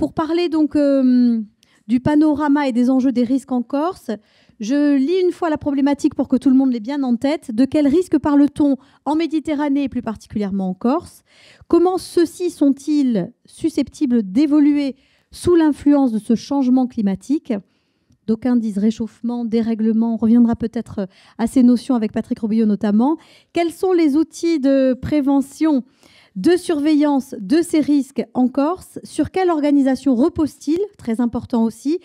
Pour parler donc du panorama et des enjeux des risques en Corse, je lis une fois la problématique pour que tout le monde l'ait bien en tête. De quels risques parle-t-on en Méditerranée et plus particulièrement en Corse? Comment ceux-ci sont-ils susceptibles d'évoluer sous l'influence de ce changement climatique? D'aucuns disent réchauffement, dérèglement. On reviendra peut-être à ces notions avec Patrick Robillot notamment. Quels sont les outils de prévention, de surveillance de ces risques en Corse? Sur quelle organisation repose-t-il? Très important aussi.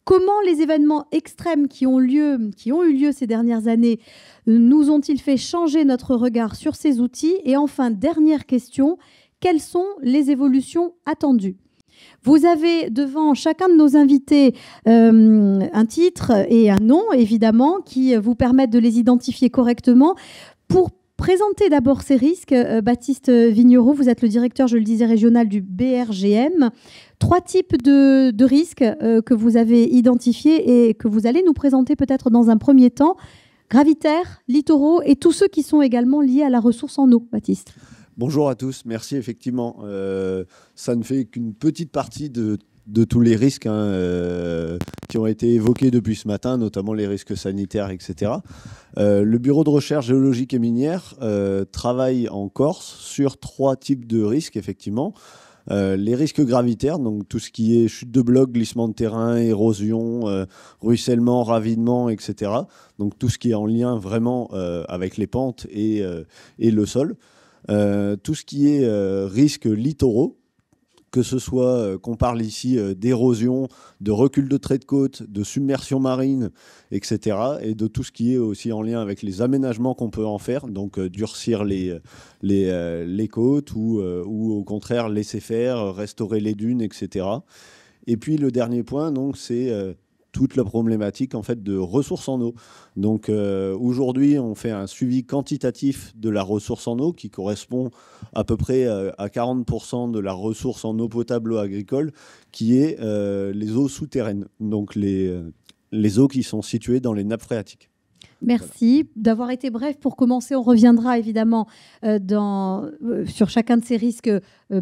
Comment les événements extrêmes qui ont eu lieu ces dernières années nous ont-ils fait changer notre regard sur ces outils? Et enfin, dernière question, quelles sont les évolutions attendues? Vous avez devant chacun de nos invités un titre et un nom, évidemment, qui vous permettent de les identifier correctement. Pour présenter d'abord ces risques, Baptiste Vignereau, vous êtes le directeur, je le disais, régional du BRGM. 3 types de risques que vous avez identifiés et que vous allez nous présenter peut-être dans un premier temps. Gravitaires, littoraux et tous ceux qui sont également liés à la ressource en eau, Baptiste. Bonjour à tous, merci effectivement. Ça ne fait qu'une petite partie de tous les risques qui ont été évoqués depuis ce matin, notamment les risques sanitaires, etc. Le Bureau de recherche géologique et minière travaille en Corse sur 3 types de risques, effectivement. Les risques gravitaires, donc tout ce qui est chute de blocs, glissement de terrain, érosion, ruissellement, ravinement, etc. Donc tout ce qui est en lien vraiment avec les pentes et le sol. Tout ce qui est risques littoraux, que ce soit qu'on parle ici d'érosion, de recul de trait de côte, de submersion marine, etc. Et de tout ce qui est aussi en lien avec les aménagements qu'on peut en faire, donc durcir les côtes ou au contraire laisser faire, restaurer les dunes, etc. Et puis le dernier point, donc, c'est toute la problématique en fait de ressources en eau. Donc aujourd'hui, on fait un suivi quantitatif de la ressource en eau qui correspond à peu près à 40% de la ressource en eau potable agricole, qui est les eaux souterraines, donc les eaux qui sont situées dans les nappes phréatiques. Merci d'avoir été bref. Pour commencer, on reviendra évidemment sur chacun de ces risques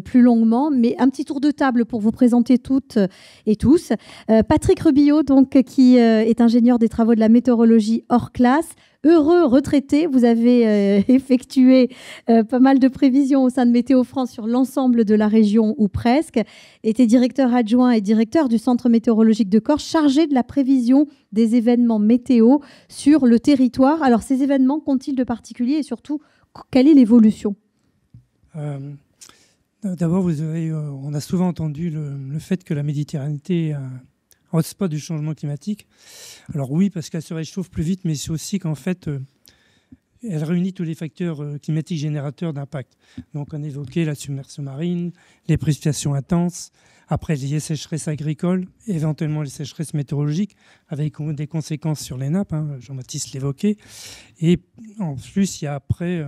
plus longuement, mais un petit tour de table pour vous présenter toutes et tous. Patrick Robillot, donc, qui est ingénieur des travaux de la météorologie hors classe. Heureux retraité, vous avez effectué pas mal de prévisions au sein de Météo France sur l'ensemble de la région ou presque. Était directeur adjoint et directeur du Centre météorologique de Corse, chargé de la prévision des événements météo sur le territoire. Alors ces événements, qu'ont-ils de particulier et surtout, quelle est l'évolution? D'abord, on a souvent entendu le fait que la Méditerranée est un hotspot du changement climatique. Alors oui, parce qu'elle se réchauffe plus vite, mais c'est aussi qu'en fait, elle réunit tous les facteurs climatiques générateurs d'impact. Donc on évoquait la submersion marine, les précipitations intenses, après les sécheresses agricoles, éventuellement les sécheresses météorologiques, avec des conséquences sur les nappes, Jean-Baptiste l'évoquait. Et en plus, il y a après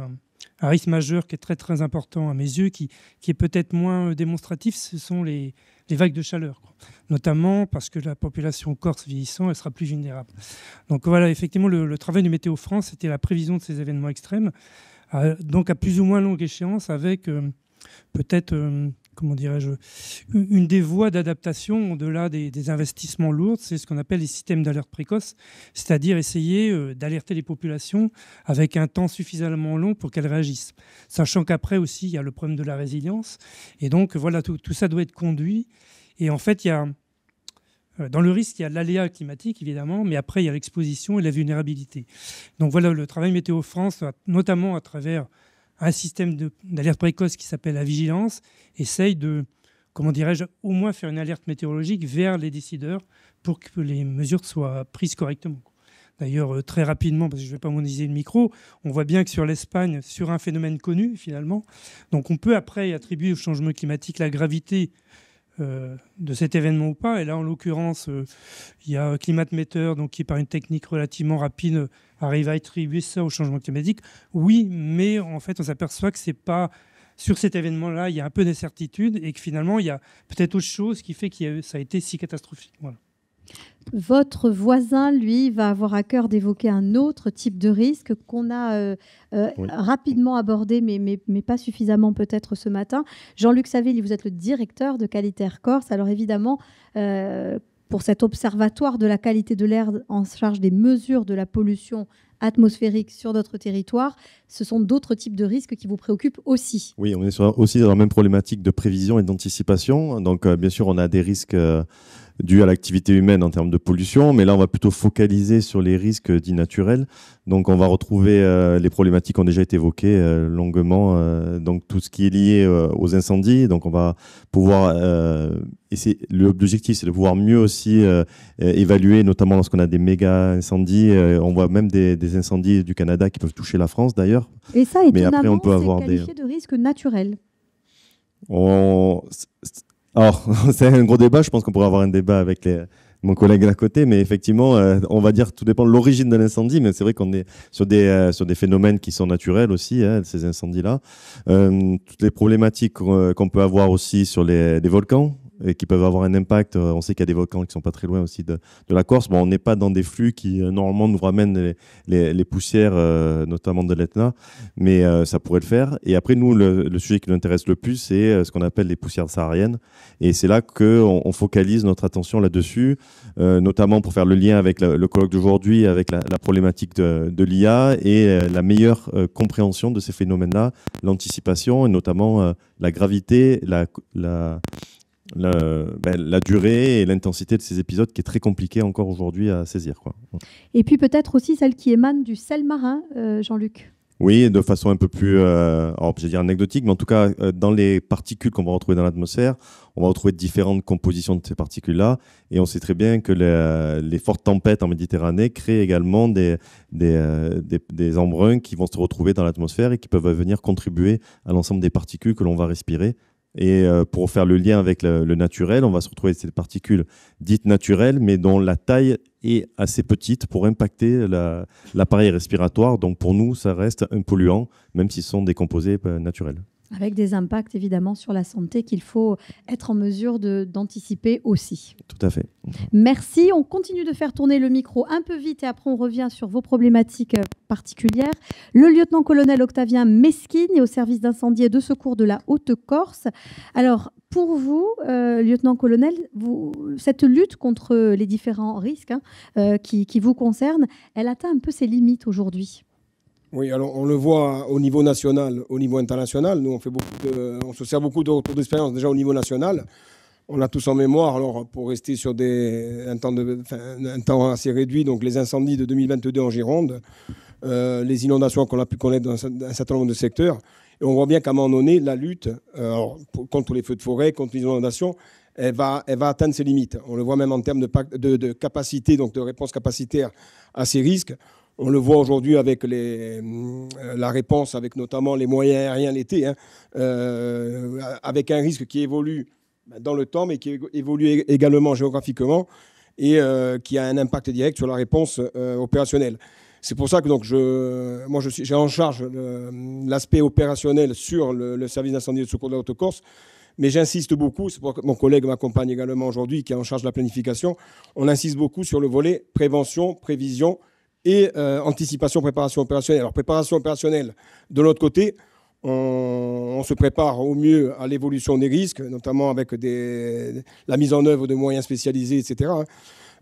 un risque majeur qui est très très important à mes yeux, qui est peut-être moins démonstratif, ce sont les vagues de chaleur, quoi. Notamment parce que la population corse vieillissant, elle sera plus vulnérable. Donc voilà, effectivement, le travail du Météo France, c'était la prévision de ces événements extrêmes, donc à plus ou moins longue échéance, avec peut-être, comment dirais-je, une des voies d'adaptation au-delà des investissements lourds, c'est ce qu'on appelle les systèmes d'alerte précoce, c'est-à-dire essayer d'alerter les populations avec un temps suffisamment long pour qu'elles réagissent. Sachant qu'après aussi, il y a le problème de la résilience. Et donc, voilà, tout ça doit être conduit. Et en fait, dans le risque, il y a l'aléa climatique, évidemment, mais après, il y a l'exposition et la vulnérabilité. Donc voilà, le travail Météo France, notamment à travers un système d'alerte précoce qui s'appelle la vigilance, essaye de, comment dirais-je, au moins faire une alerte météorologique vers les décideurs pour que les mesures soient prises correctement. D'ailleurs, très rapidement, parce que je ne vais pas monopoliser le micro, on voit bien que sur l'Espagne, sur un phénomène connu finalement, donc on peut après attribuer au changement climatique la gravité de cet événement ou pas. Et là, en l'occurrence, il y a Climatemeter, donc qui par une technique relativement rapide arrive à attribuer ça au changement climatique. Oui, mais en fait, on s'aperçoit que c'est pas sur cet événement-là, il y a un peu d'incertitude et que finalement, il y a peut-être autre chose qui fait que ça a été si catastrophique. Voilà. Votre voisin, lui, va avoir à cœur d'évoquer un autre type de risque qu'on a rapidement abordé, mais pas suffisamment peut-être ce matin. Jean-Luc Savelli, vous êtes le directeur de Qualitaire Corse. Alors évidemment, pour cet observatoire de la qualité de l'air en charge des mesures de la pollution atmosphérique sur notre territoire, ce sont d'autres types de risques qui vous préoccupent aussi. Oui, on est aussi dans la même problématique de prévision et d'anticipation. Donc, bien sûr, on a des risques dus à l'activité humaine en termes de pollution, mais là, on va plutôt focaliser sur les risques dits naturels. Donc, on va retrouver les problématiques qui ont déjà été évoquées longuement. Donc, tout ce qui est lié aux incendies. Donc, on va pouvoir l'objectif, c'est de pouvoir mieux aussi évaluer, notamment lorsqu'on a des méga incendies. On voit même des incendies du Canada qui peuvent toucher la France, d'ailleurs. Et ça, étonnamment, mais après, on peut avoir c'est qualifié de risque naturel. Alors, c'est un gros débat. Je pense qu'on pourrait avoir un débat avec mon collègue à côté, mais effectivement, on va dire tout dépend de l'origine de l'incendie, mais c'est vrai qu'on est sur des phénomènes qui sont naturels aussi, ces incendies-là. Toutes les problématiques qu'on peut avoir aussi sur les volcans, et qui peuvent avoir un impact. On sait qu'il y a des volcans qui ne sont pas très loin aussi de la Corse. Bon, on n'est pas dans des flux qui, normalement, nous ramènent les poussières, notamment de l'Etna, mais ça pourrait le faire. Et après, nous, le sujet qui nous intéresse le plus, c'est ce qu'on appelle les poussières sahariennes. Et c'est là qu'on focalise notre attention là-dessus, notamment pour faire le lien avec le colloque d'aujourd'hui, avec la problématique de l'IA et la meilleure compréhension de ces phénomènes-là, l'anticipation et notamment la gravité, la durée et l'intensité de ces épisodes qui est très compliqué encore aujourd'hui à saisir, quoi. Et puis peut-être aussi celle qui émane du sel marin, Jean-Luc. Oui, de façon un peu plus, alors, je vais dire anecdotique, mais en tout cas, dans les particules qu'on va retrouver dans l'atmosphère, on va retrouver différentes compositions de ces particules-là. Et on sait très bien que les fortes tempêtes en Méditerranée créent également des embruns qui vont se retrouver dans l'atmosphère et qui peuvent venir contribuer à l'ensemble des particules que l'on va respirer. Et pour faire le lien avec le naturel, on va se retrouver avec ces particules dites naturelles, mais dont la taille est assez petite pour impacter l'appareil respiratoire. Donc pour nous, ça reste un polluant, même si ce sont des composés naturels. Avec des impacts évidemment sur la santé qu'il faut être en mesure d'anticiper aussi. Tout à fait. Merci. On continue de faire tourner le micro un peu vite et après on revient sur vos problématiques particulières. Le lieutenant-colonel Octavien Mesquine est au service d'incendie et de secours de la Haute-Corse. Alors, pour vous, lieutenant-colonel, cette lutte contre les différents risques qui vous concernent, elle atteint un peu ses limites aujourd'hui. Oui, alors on le voit au niveau national, au niveau international. Nous, on se sert beaucoup de retours d'expérience déjà au niveau national. On a tous en mémoire, alors pour rester sur un temps assez réduit, donc les incendies de 2022 en Gironde, les inondations qu'on a pu connaître dans un certain nombre de secteurs. Et on voit bien qu'à un moment donné, la lutte contre les feux de forêt, contre les inondations, elle va atteindre ses limites. On le voit même en termes de capacité, donc de réponse capacitaire à ces risques. On le voit aujourd'hui avec la réponse, avec notamment les moyens aériens l'été, avec un risque qui évolue dans le temps, mais qui évolue également géographiquement et qui a un impact direct sur la réponse opérationnelle. C'est pour ça que donc, j'ai en charge l'aspect opérationnel sur le service d'incendie et de secours de la Haute-Corse, mais j'insiste beaucoup, c'est pour que mon collègue m'accompagne également aujourd'hui, qui est en charge de la planification, on insiste beaucoup sur le volet prévention, prévision, et anticipation, préparation opérationnelle. Alors, préparation opérationnelle, de l'autre côté, on se prépare au mieux à l'évolution des risques, notamment avec la mise en œuvre de moyens spécialisés, etc.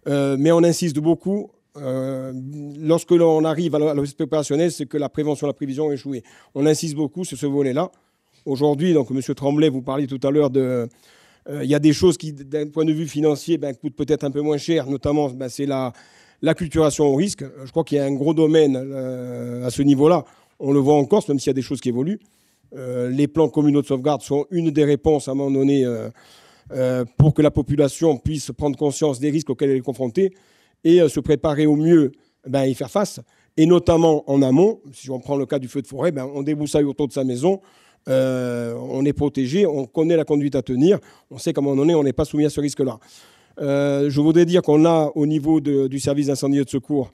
Mais on insiste beaucoup, lorsque l'on arrive à l'aspect opérationnel, c'est que la prévention, la prévision a échoué. On insiste beaucoup sur ce volet-là. Aujourd'hui, donc, M. Tremblay, vous parliez tout à l'heure de... Il y a des choses qui, d'un point de vue financier, coûtent peut-être un peu moins cher, notamment, c'est l'acculturation au risque. Je crois qu'il y a un gros domaine à ce niveau-là. On le voit en Corse, même s'il y a des choses qui évoluent. Les plans communaux de sauvegarde sont une des réponses à un moment donné pour que la population puisse prendre conscience des risques auxquels elle est confrontée et se préparer au mieux y faire face. Et notamment en amont, si on prend le cas du feu de forêt, on débroussaille autour de sa maison, on est protégé, on connaît la conduite à tenir, on sait qu'à un moment donné, on n'est pas soumis à ce risque-là. Je voudrais dire qu'on a au niveau du service d'incendie et de secours,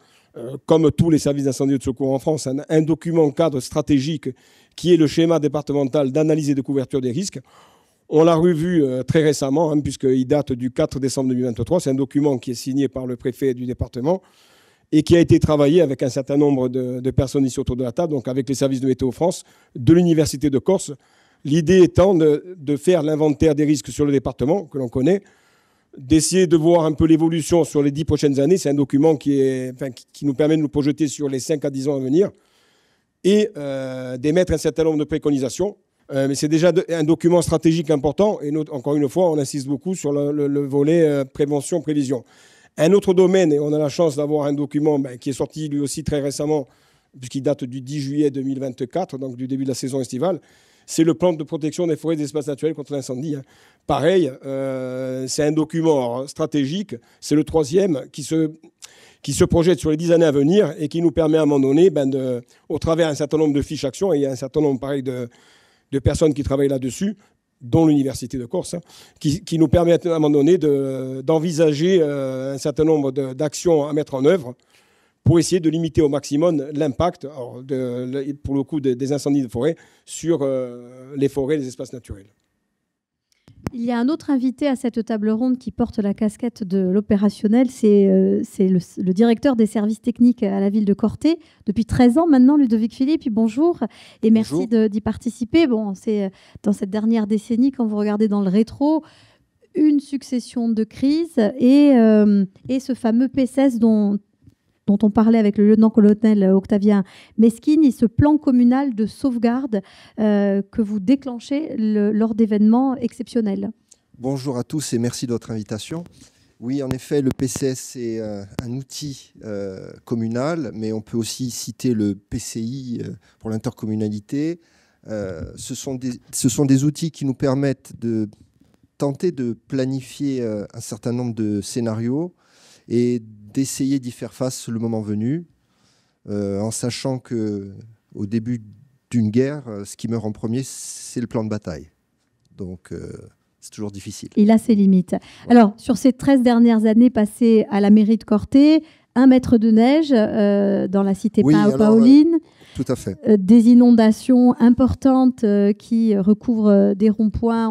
comme tous les services d'incendie et de secours en France, un document cadre stratégique qui est le schéma départemental d'analyse et de couverture des risques. On l'a revu très récemment, hein, puisqu'il date du 4 décembre 2023. C'est un document qui est signé par le préfet du département et qui a été travaillé avec un certain nombre de personnes ici autour de la table, donc avec les services de Météo France, de l'Université de Corse. L'idée étant de faire l'inventaire des risques sur le département, que l'on connaît, d'essayer de voir un peu l'évolution sur les 10 prochaines années. C'est un document qui nous permet de nous projeter sur les 5 à 10 ans à venir et d'émettre un certain nombre de préconisations. Mais c'est déjà un document stratégique important et encore une fois, on insiste beaucoup sur le volet prévention-prévision. Un autre domaine, et on a la chance d'avoir un document qui est sorti lui aussi très récemment, puisqu'il date du 10 juillet 2024, donc du début de la saison estivale, c'est le plan de protection des forêts et des espaces naturels contre l'incendie. Pareil, c'est un document stratégique, c'est le 3e qui se projette sur les 10 années à venir et qui nous permet à un moment donné, au travers d'un certain nombre de fiches actions, et il y a un certain nombre pareil, de personnes qui travaillent là-dessus, dont l'Université de Corse, qui nous permet à un moment donné d'envisager un certain nombre d'actions à mettre en œuvre pour essayer de limiter au maximum l'impact, pour le coup, des incendies de forêt sur les forêts et les espaces naturels. Il y a un autre invité à cette table ronde qui porte la casquette de l'opérationnel, c'est le directeur des services techniques à la ville de Corté, depuis 13 ans maintenant, Ludovic Philippe. Bonjour et merci d'y participer. Bon, c'est dans cette dernière décennie, quand vous regardez dans le rétro, une succession de crises et ce fameux PSS dont on parlait avec le lieutenant-colonel Octavien Mesquine, et ce plan communal de sauvegarde que vous déclenchez lors d'événements exceptionnels. Bonjour à tous et merci de votre invitation. Oui, en effet, le PCS est un outil communal, mais on peut aussi citer le PCI pour l'intercommunalité. Ce sont des outils qui nous permettent de tenter de planifier un certain nombre de scénarios et d'essayer d'y faire face le moment venu, en sachant qu'au début d'une guerre, ce qui meurt en premier, c'est le plan de bataille. Donc, c'est toujours difficile. Il a ses limites. Ouais. Alors, sur ces 13 dernières années passées à la mairie de Corté, 1 mètre de neige dans la cité Paoline. Tout à fait. Des inondations importantes qui recouvrent des ronds-points.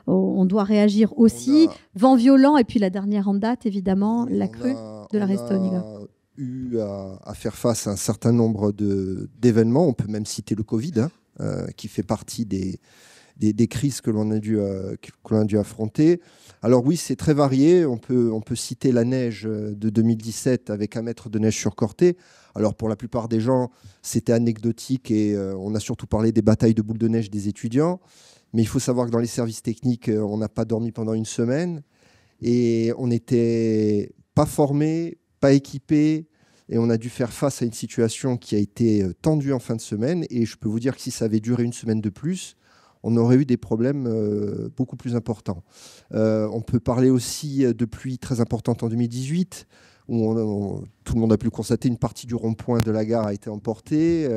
On doit réagir aussi. Vent violent et puis la dernière en date, évidemment, la crue de la Restoniga. On a eu à faire face à un certain nombre d'événements. On peut même citer le Covid, qui fait partie des crises que l'on a dû affronter. Alors oui, c'est très varié. On peut citer la neige de 2017 avec 1 mètre de neige sur Corté. Alors pour la plupart des gens, c'était anecdotique et on a surtout parlé des batailles de boules de neige des étudiants. Mais il faut savoir que dans les services techniques, on n'a pas dormi pendant 1 semaine et on n'était pas formés, pas équipés. Et on a dû faire face à une situation qui a été tendue en fin de semaine. Et je peux vous dire que si ça avait duré 1 semaine de plus, on aurait eu des problèmes beaucoup plus importants. On peut parler aussi de pluies très importantes en 2018, où tout le monde a pu le constater, une partie du rond-point de la gare a été emportée,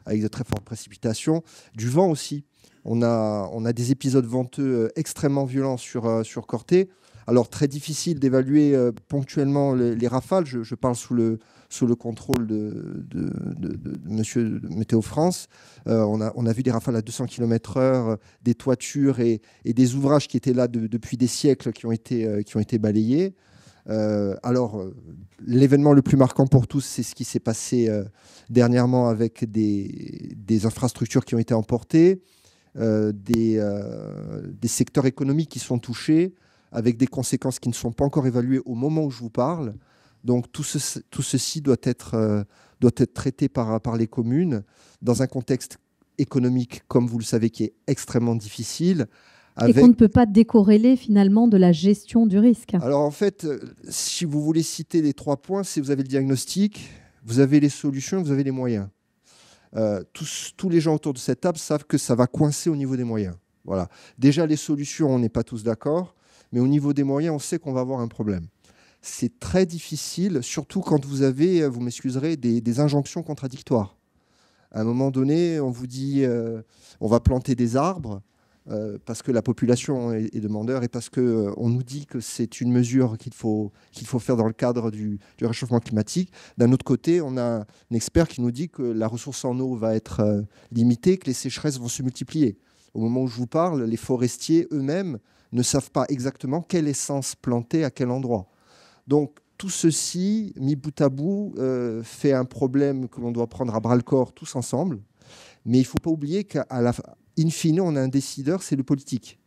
avec de très fortes précipitations. Du vent aussi. On a des épisodes venteux extrêmement violents sur Corté. Alors, très difficile d'évaluer ponctuellement les rafales. Je parle sous le contrôle de monsieur Météo France. On a vu des rafales à 200 km/h, des toitures et des ouvrages qui étaient là depuis des siècles qui ont été balayés. Alors, l'événement le plus marquant pour tous, c'est ce qui s'est passé dernièrement avec des infrastructures qui ont été emportées, des secteurs économiques qui sont touchés, avec des conséquences qui ne sont pas encore évaluées au moment où je vous parle. Donc tout ceci doit être traité par les communes dans un contexte économique, comme vous le savez, qui est extrêmement difficile. Et qu'on ne peut pas décorréler finalement de la gestion du risque. Alors en fait, si vous voulez citer les 3 points, c'est vous avez le diagnostic, vous avez les solutions, vous avez les moyens. Tous les gens autour de cette table savent que ça va coincer au niveau des moyens. Voilà. Déjà, les solutions, on n'est pas tous d'accord, mais au niveau des moyens, on sait qu'on va avoir un problème. C'est très difficile, surtout quand vous avez, vous m'excuserez, des injonctions contradictoires. À un moment donné, on vous dit on va planter des arbres parce que la population est demandeur et parce qu'on nous dit que c'est une mesure qu'il faut faire dans le cadre du réchauffement climatique. D'un autre côté, on a un expert qui nous dit que la ressource en eau va être limitée, que les sécheresses vont se multiplier. Au moment où je vous parle, les forestiers eux-mêmes ne savent pas exactement quelle essence planter à quel endroit. Donc, tout ceci, mis bout à bout, fait un problème que l'on doit prendre à bras-le-corps tous ensemble. Mais il ne faut pas oublier in fine, on a un décideur, c'est le politique,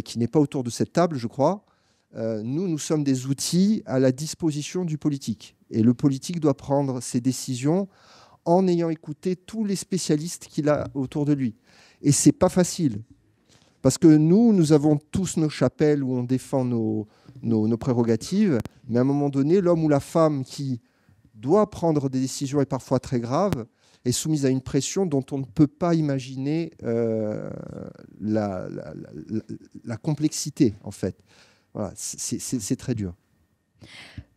qui n'est pas autour de cette table, je crois. Nous sommes des outils à la disposition du politique. Et le politique doit prendre ses décisions en ayant écouté tous les spécialistes qu'il a autour de lui. Et ce n'est pas facile. Parce que nous avons tous nos chapelles où on défend nos prérogatives, mais à un moment donné, l'homme ou la femme qui doit prendre des décisions et parfois très graves est soumise à une pression dont on ne peut pas imaginer la complexité, en fait. Voilà, c'est très dur.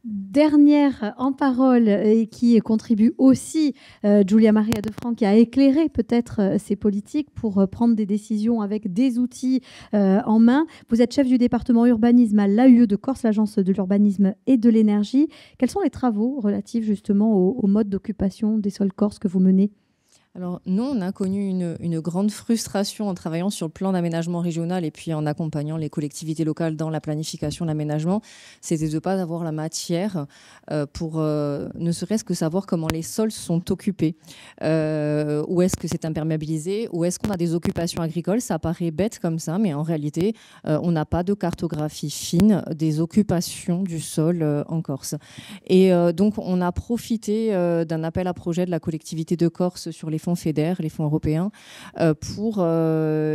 Dernière en parole et qui contribue aussi, Giulia Maria De Franchi, qui a éclairé peut-être ces politiques pour prendre des décisions avec des outils en main. Vous êtes chef du département urbanisme à l'AUE de Corse, l'agence de l'urbanisme et de l'énergie. Quels sont les travaux relatifs justement au mode d'occupation des sols corses que vous menez ? Alors, nous, on a connu une grande frustration en travaillant sur le plan d'aménagement régional et puis en accompagnant les collectivités locales dans la planification de l'aménagement. C'était de ne pas avoir la matière pour ne serait-ce que savoir comment les sols sont occupés. Où est-ce que c'est imperméabilisé? Où est-ce qu'on a des occupations agricoles? Ça paraît bête comme ça, mais en réalité, on n'a pas de cartographie fine des occupations du sol en Corse. Et donc, on a profité d'un appel à projet de la collectivité de Corse sur les fonds FEDER, les fonds européens, pour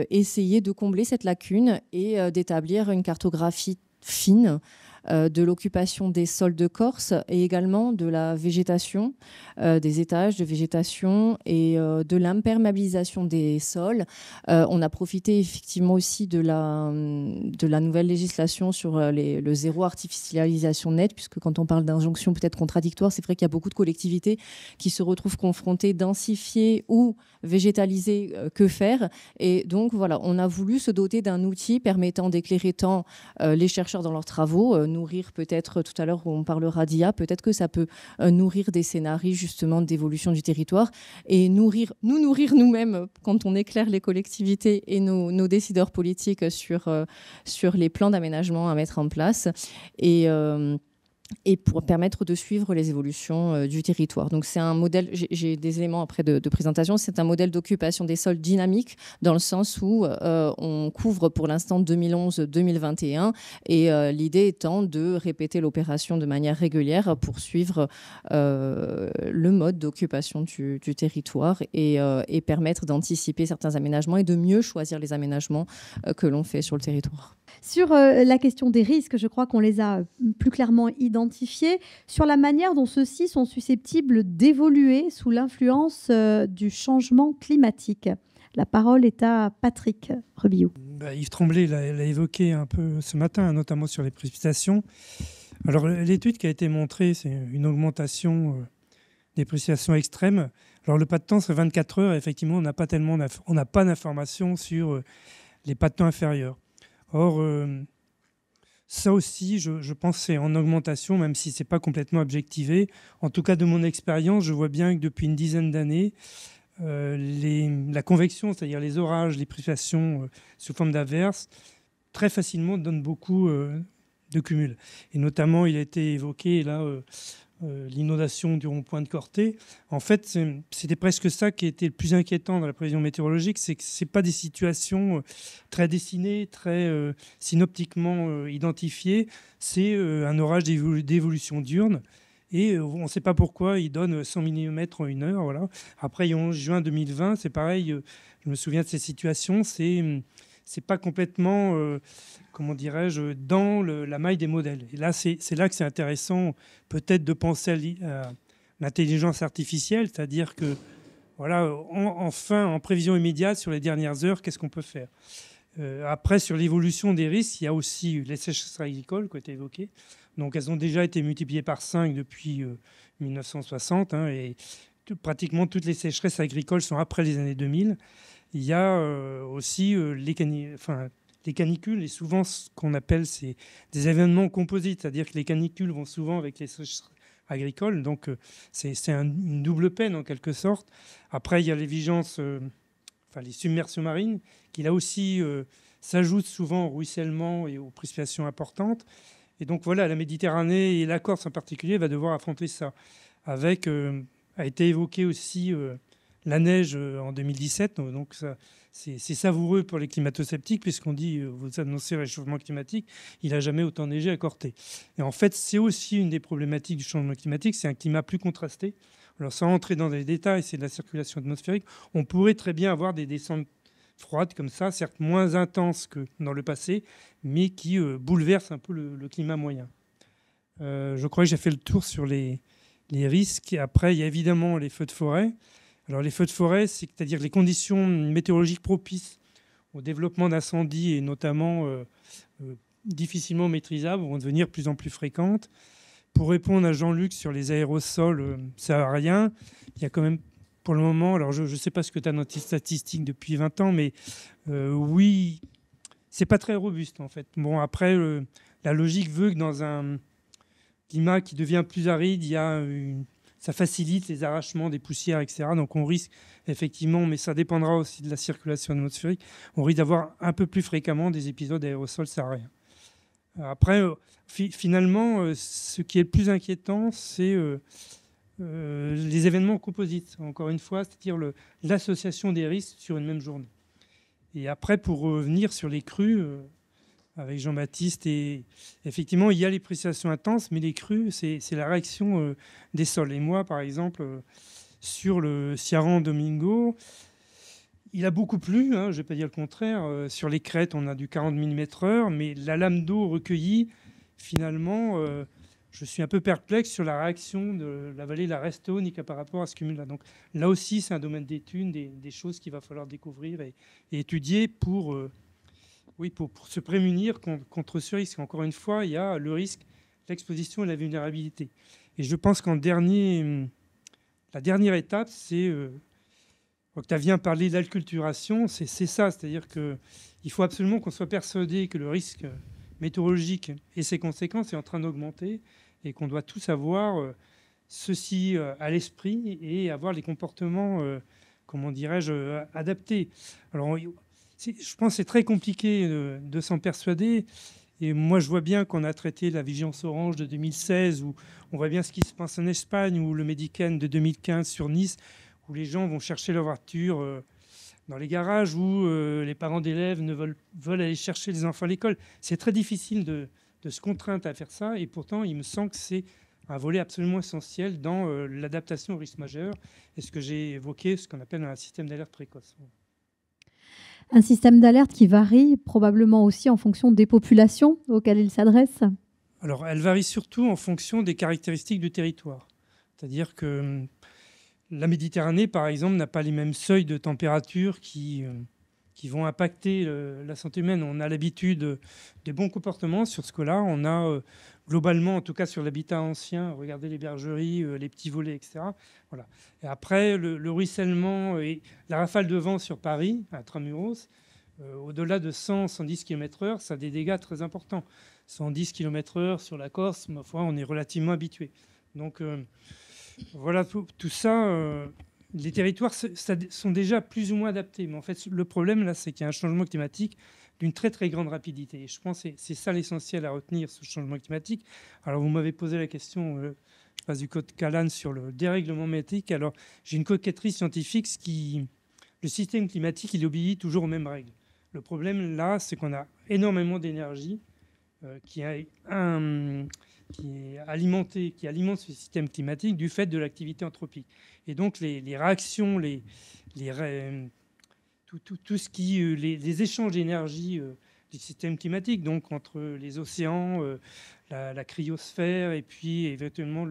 essayer de combler cette lacune et d'établir une cartographie fine de l'occupation des sols de Corse et également de la végétation, des étages de végétation et de l'imperméabilisation des sols. On a profité effectivement aussi de la nouvelle législation sur le zéro artificialisation nette, puisque quand on parle d'injonction peut-être contradictoire, c'est vrai qu'il y a beaucoup de collectivités qui se retrouvent confrontées, densifiées ou végétalisées, que faire. Et donc voilà, on a voulu se doter d'un outil permettant d'éclairer tant les chercheurs dans leurs travaux, nourrir peut-être, tout à l'heure on parlera d'IA, peut-être que ça peut nourrir des scénarios justement d'évolution du territoire et nous nourrir nous-mêmes quand on éclaire les collectivités et nos décideurs politiques sur les plans d'aménagement à mettre en place et pour permettre de suivre les évolutions du territoire. Donc c'est un modèle, j'ai des éléments après de présentation, c'est un modèle d'occupation des sols dynamique dans le sens où on couvre pour l'instant 2011-2021 et l'idée étant de répéter l'opération de manière régulière pour suivre le mode d'occupation du territoire et permettre d'anticiper certains aménagements et de mieux choisir les aménagements que l'on fait sur le territoire. Sur la question des risques, je crois qu'on les a plus clairement identifiés. Sur la manière dont ceux-ci sont susceptibles d'évoluer sous l'influence du changement climatique. La parole est à Patrick Rebillot. Yves Tremblay l'a évoqué un peu ce matin, notamment sur les précipitations. Alors, l'étude qui a été montrée, c'est une augmentation des précipitations extrêmes. Alors, le pas de temps serait 24 heures. Et effectivement, on n'a pas d'informations sur les pas de temps inférieurs. Or, ça aussi, je pense que c'est en augmentation, même si ce n'est pas complètement objectivé. En tout cas, de mon expérience, je vois bien que depuis une dizaine d'années, la convection, c'est-à-dire les orages, les précipitations sous forme d'averses, très facilement donnent beaucoup de cumul. Et notamment, il a été évoqué là l'inondation du rond-point de Corté. En fait, c'était presque ça qui était le plus inquiétant dans la prévision météorologique, c'est que ce n'est pas des situations très dessinées, très synoptiquement identifiées. C'est un orage d'évolution diurne. Et on ne sait pas pourquoi il donne 100 mm en une heure. Voilà. Après, en juin 2020, c'est pareil. Je me souviens de ces situations. C'est pas complètement, comment dirais-je, dans la maille des modèles. Et là, c'est là que c'est intéressant peut-être de penser à l'intelligence artificielle, c'est-à-dire que, voilà, enfin, en prévision immédiate sur les dernières heures, qu'est-ce qu'on peut faire ? Après, sur l'évolution des risques, il y a aussi les sécheresses agricoles qui ont été évoquées. Donc, elles ont déjà été multipliées par 5 depuis 1960, et pratiquement toutes les sécheresses agricoles sont après les années 2000. Il y a aussi les canicules, et souvent ce qu'on appelle des événements composites, c'est-à-dire que les canicules vont souvent avec les sécheresses agricoles, donc c'est une double peine en quelque sorte. Après, il y a les vigences les submersions marines, qui là aussi s'ajoutent souvent au ruissellement et aux précipitations importantes. Et donc voilà, la Méditerranée et la Corse en particulier va devoir affronter ça. Avec, a été évoqué aussi la neige en 2017, donc ça, c'est savoureux pour les climato-sceptiques, puisqu'on dit, vous annoncez le réchauffement climatique, il n'a jamais autant neigé à Corté. Et en fait, c'est aussi une des problématiques du changement climatique, c'est un climat plus contrasté. Alors sans entrer dans les détails, c'est de la circulation atmosphérique. On pourrait très bien avoir des descentes froides comme ça, certes moins intenses que dans le passé, mais qui bouleversent un peu le climat moyen. Je crois que j'ai fait le tour sur les risques. Et après, il y a évidemment les feux de forêt. Alors les feux de forêt, c'est-à-dire les conditions météorologiques propices au développement d'incendies et notamment difficilement maîtrisables vont devenir de plus en plus fréquentes. Pour répondre à Jean-Luc sur les aérosols sahariens, il y a quand même pour le moment, alors je ne sais pas ce que tu as dans tes statistiques depuis 20 ans, mais oui, c'est pas très robuste en fait. Bon, après, la logique veut que dans un climat qui devient plus aride, ça facilite les arrachements des poussières, etc. Donc on risque effectivement, mais ça dépendra aussi de la circulation atmosphérique, on risque d'avoir un peu plus fréquemment des épisodes d'aérosols sahariens. Après, finalement, ce qui est le plus inquiétant, c'est les événements composites, encore une fois, c'est-à-dire l'association des risques sur une même journée. Et après, pour revenir sur les crues, avec Jean-Baptiste, et effectivement, il y a les précipitations intenses, mais les crues, c'est la réaction des sols. Et moi, par exemple, sur le Ciaran Domingo, il a beaucoup plu, je ne vais pas dire le contraire. Sur les crêtes, on a du 40 mm/h, mais la lame d'eau recueillie, finalement, je suis un peu perplexe sur la réaction de la vallée de la Restonique par rapport à ce cumul-là. Donc là aussi, c'est un domaine d'étude, des choses qu'il va falloir découvrir et étudier pour se prémunir contre ce risque. Encore une fois, il y a le risque, l'exposition et la vulnérabilité. Et je pense la dernière étape, c'est... Octavien parlait d'alculturation, c'est ça, c'est-à-dire qu'il faut absolument qu'on soit persuadé que le risque météorologique et ses conséquences est en train d'augmenter et qu'on doit tous avoir ceci à l'esprit et avoir les comportements, comment dirais-je, adaptés. Alors, je pense que c'est très compliqué de s'en persuader. Et moi, je vois bien qu'on a traité la vigilance orange de 2016, où on voit bien ce qui se passe en Espagne, ou le Medican de 2015 sur Nice, où les gens vont chercher leur voiture dans les garages, où les parents d'élèves veulent aller chercher les enfants à l'école. C'est très difficile de se contraindre à faire ça, et pourtant, il me semble que c'est un volet absolument essentiel dans l'adaptation au risque majeur, et ce que j'ai évoqué, ce qu'on appelle un système d'alerte précoce. Un système d'alerte qui varie probablement aussi en fonction des populations auxquelles il s'adresse. Alors, elle varie surtout en fonction des caractéristiques du territoire. C'est-à-dire que la Méditerranée, par exemple, n'a pas les mêmes seuils de température qui vont impacter la santé humaine. On a l'habitude des bons comportements sur ce que-là. On a globalement, en tout cas sur l'habitat ancien, regardez les bergeries, les petits volets, etc. Voilà. Et après, le ruissellement et la rafale de vent sur Paris, à Intramuros, au-delà de 100-110 km/h, ça a des dégâts très importants. 110 km/h sur la Corse, ma foi, on est relativement habitué. Donc voilà, tout ça, les territoires sont déjà plus ou moins adaptés. Mais en fait, le problème, là, c'est qu'il y a un changement climatique d'une très, très grande rapidité. Et je pense que c'est ça l'essentiel à retenir, ce changement climatique. Alors, vous m'avez posé la question, je passe du code Callan sur le dérèglement météorologique. Alors, j'ai une coquetterie scientifique, le système climatique, il obéit toujours aux mêmes règles. Le problème, là, c'est qu'on a énormément d'énergie qui alimente ce système climatique du fait de l'activité anthropique. Et donc, les réactions, tout ce qui, les échanges d'énergie du système climatique, donc entre les océans, la cryosphère et puis éventuellement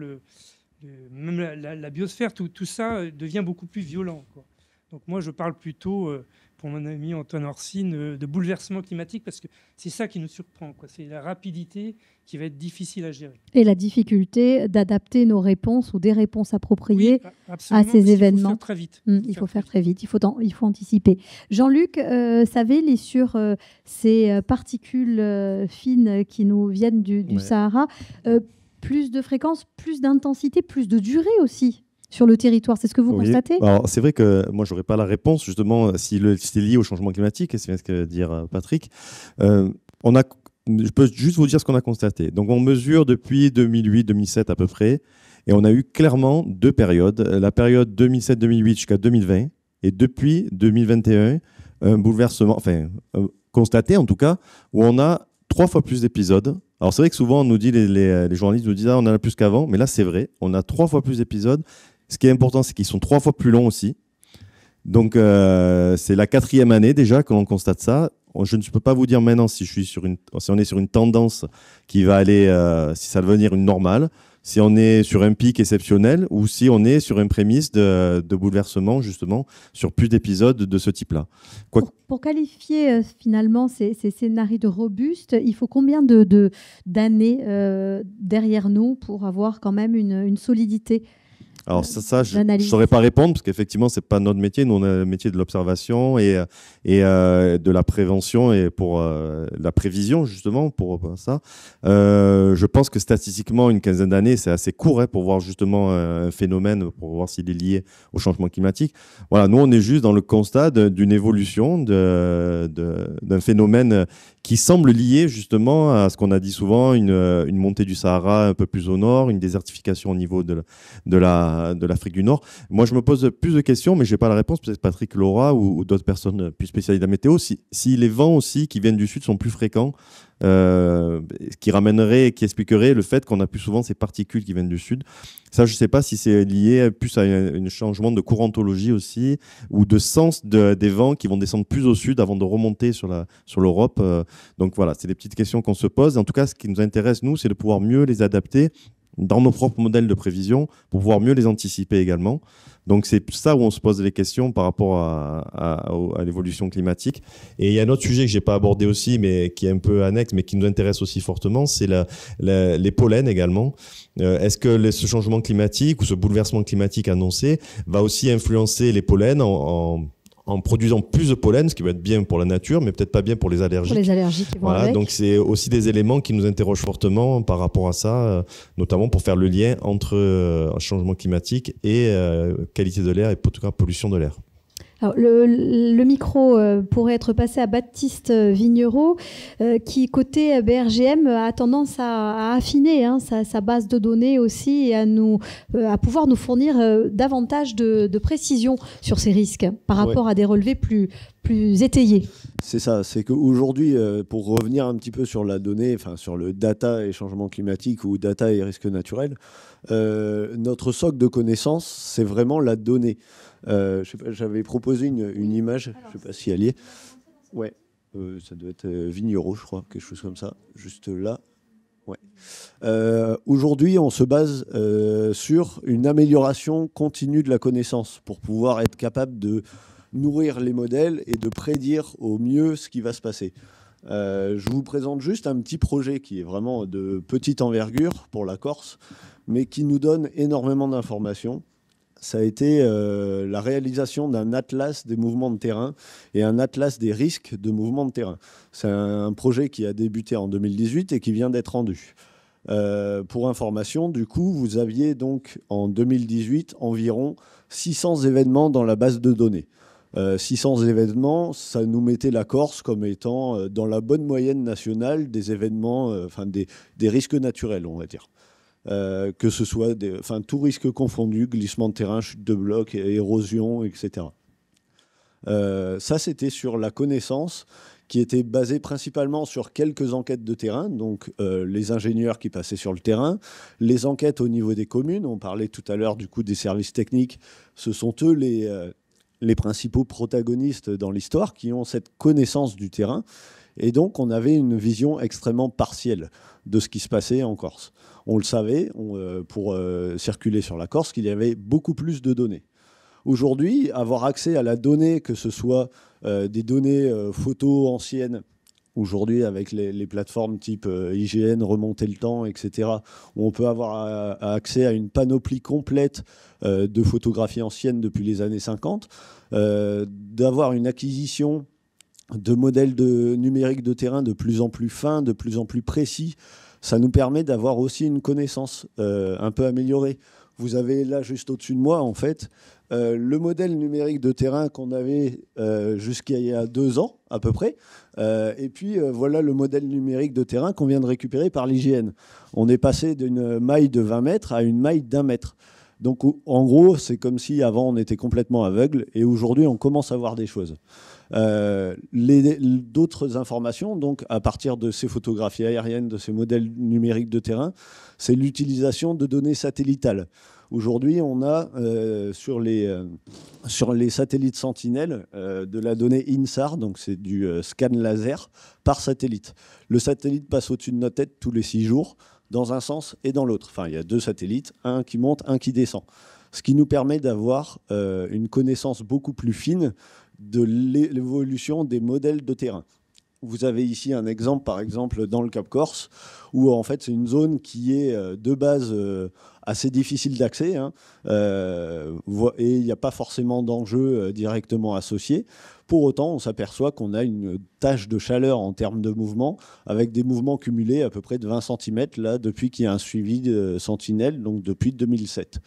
même la biosphère, tout ça devient beaucoup plus violent, quoi. Donc moi, je parle plutôt, pour mon ami Antoine Orsine, de bouleversement climatique, parce que c'est ça qui nous surprend, quoi. C'est la rapidité qui va être difficile à gérer. Et la difficulté d'adapter nos réponses ou des réponses appropriées à ces événements. Il faut faire très vite. Il faut faire très vite, il faut anticiper. Jean-Luc, Savelli, sur ces particules fines qui nous viennent du Sahara, plus de fréquence, plus d'intensité, plus de durée aussi. sur le territoire. C'est ce que vous Oui. constatez? Alors, c'est vrai que moi, je n'aurais pas la réponse, justement, si c'est lié au changement climatique, et c'est bien ce que dire Patrick. Je peux juste vous dire ce qu'on a constaté. Donc, on mesure depuis 2008-2007 à peu près, et on a eu clairement 2 périodes. La période 2007-2008 jusqu'à 2020, et depuis 2021, un bouleversement, constaté en tout cas, où on a 3 fois plus d'épisodes. Alors c'est vrai que souvent on nous dit, les journalistes nous disent on en a plus qu'avant, mais là c'est vrai, on a 3 fois plus d'épisodes. Ce qui est important, c'est qu'ils sont 3 fois plus longs aussi. Donc c'est la 4e année déjà que l'on constate ça. Je ne peux pas vous dire maintenant si on est sur une tendance qui va aller, si ça va devenir une normale, si on est sur un pic exceptionnel ou si on est sur une prémisse de bouleversement, justement, sur plus d'épisodes de ce type-là. Pour qualifier finalement ces scénarios de robustes, il faut combien d'années derrière nous pour avoir quand même une solidité? Alors ça je ne saurais pas répondre parce qu'effectivement, ce n'est pas notre métier. Nous, on a le métier de l'observation et de la prévention et pour la prévision, justement, pour ça. Je pense que statistiquement, une quinzaine d'années, c'est assez court pour voir justement un phénomène, pour voir s'il est lié au changement climatique. Voilà, nous, on est juste dans le constat d'une évolution, d'un phénomène qui semble lié justement à ce qu'on a dit souvent, une montée du Sahara un peu plus au nord, une désertification au niveau de l'Afrique du Nord. Moi, je me pose plus de questions, mais je n'ai pas la réponse. Peut-être Patrick l'aura ou d'autres personnes plus spécialistes de la météo. Si les vents aussi qui viennent du sud sont plus fréquents, qui expliquerait le fait qu'on a plus souvent ces particules qui viennent du sud. Ça, je ne sais pas si c'est lié plus à un changement de courantologie aussi, ou de sens des vents qui vont descendre plus au sud avant de remonter sur l'Europe. Donc voilà, c'est des petites questions qu'on se pose. En tout cas, ce qui nous intéresse, nous, c'est de pouvoir mieux les adapter dans nos propres modèles de prévision pour pouvoir mieux les anticiper également. Donc c'est ça où on se pose les questions par rapport à l'évolution climatique. Et il y a un autre sujet que je n'ai pas abordé aussi, mais qui est un peu annexe, mais qui nous intéresse aussi fortement, c'est les pollens également. Est-ce que ce changement climatique ou ce bouleversement climatique annoncé va aussi influencer les pollens en produisant plus de pollen, ce qui va être bien pour la nature, mais peut-être pas bien pour les allergiques. Pour les allergiques qui vont avec. Donc c'est aussi des éléments qui nous interrogent fortement par rapport à ça, notamment pour faire le lien entre changement climatique et qualité de l'air et en tout cas pollution de l'air. Alors, le micro pourrait être passé à Baptiste Vignereau, qui, côté BRGM, a tendance à affiner sa base de données aussi et à pouvoir nous fournir davantage de précision sur ces risques par rapport à des relevés plus étayés. C'est ça, c'est qu'aujourd'hui, pour revenir un petit peu sur la donnée, sur le data et changement climatique ou data et risques naturels, notre socle de connaissances, c'est vraiment la donnée. J'avais proposé une image, je ne sais pas si elle y est. Ouais, ça doit être Vignereau, je crois, quelque chose comme ça, juste là. Ouais. Aujourd'hui, on se base sur une amélioration continue de la connaissance pour pouvoir être capable de nourrir les modèles et de prédire au mieux ce qui va se passer. Je vous présente juste un petit projet qui est vraiment de petite envergure pour la Corse, mais qui nous donne énormément d'informations. Ça a été la réalisation d'un atlas des mouvements de terrain et un atlas des risques de mouvements de terrain. C'est un projet qui a débuté en 2018 et qui vient d'être rendu. Pour information, du coup, vous aviez donc en 2018 environ 600 événements dans la base de données. 600 événements, ça nous mettait la Corse comme étant dans la bonne moyenne nationale des événements, des risques naturels, on va dire. Que ce soit tout risque confondu, glissement de terrain, chute de bloc, érosion, etc. Ça, c'était sur la connaissance qui était basée principalement sur quelques enquêtes de terrain, donc les ingénieurs qui passaient sur le terrain, les enquêtes au niveau des communes, on parlait tout à l'heure du coup des services techniques, ce sont eux les principaux protagonistes dans l'histoire qui ont cette connaissance du terrain. Et donc, on avait une vision extrêmement partielle de ce qui se passait en Corse. On le savait, pour circuler sur la Corse, qu'il y avait beaucoup plus de données. Aujourd'hui, avoir accès à la donnée, que ce soit des données photos anciennes, aujourd'hui avec les plateformes type IGN, remonter le temps, etc., où on peut avoir accès à une panoplie complète de photographies anciennes depuis les années 50, d'avoir une acquisition de modèles numériques de terrain de plus en plus fins, de plus en plus précis, ça nous permet d'avoir aussi une connaissance un peu améliorée. Vous avez là, juste au-dessus de moi, en fait, le modèle numérique de terrain qu'on avait jusqu'à il y a 2 ans, à peu près. Et puis, voilà le modèle numérique de terrain qu'on vient de récupérer par l'IGN. On est passé d'une maille de 20 mètres à une maille d'1 mètre. Donc, en gros, c'est comme si avant, on était complètement aveugle. Et aujourd'hui, on commence à voir des choses. D'autres informations, donc à partir de ces photographies aériennes, de ces modèles numériques de terrain, c'est l'utilisation de données satellitales. Aujourd'hui, on a sur les satellites Sentinelle de la donnée INSAR, donc c'est du scan laser par satellite. Le satellite passe au-dessus de notre tête tous les 6 jours, dans un sens et dans l'autre. Enfin, il y a 2 satellites, un qui monte, un qui descend. Ce qui nous permet d'avoir une connaissance beaucoup plus fine de l'évolution des modèles de terrain. Vous avez ici un exemple, par exemple, dans le Cap Corse, où en fait c'est une zone qui est de base assez difficile d'accès, hein, et il n'y a pas forcément d'enjeux directement associés. Pour autant, on s'aperçoit qu'on a une tâche de chaleur en termes de mouvement, avec des mouvements cumulés à peu près de 20 cm, là, depuis qu'il y a un suivi de Sentinelle, donc depuis 2007.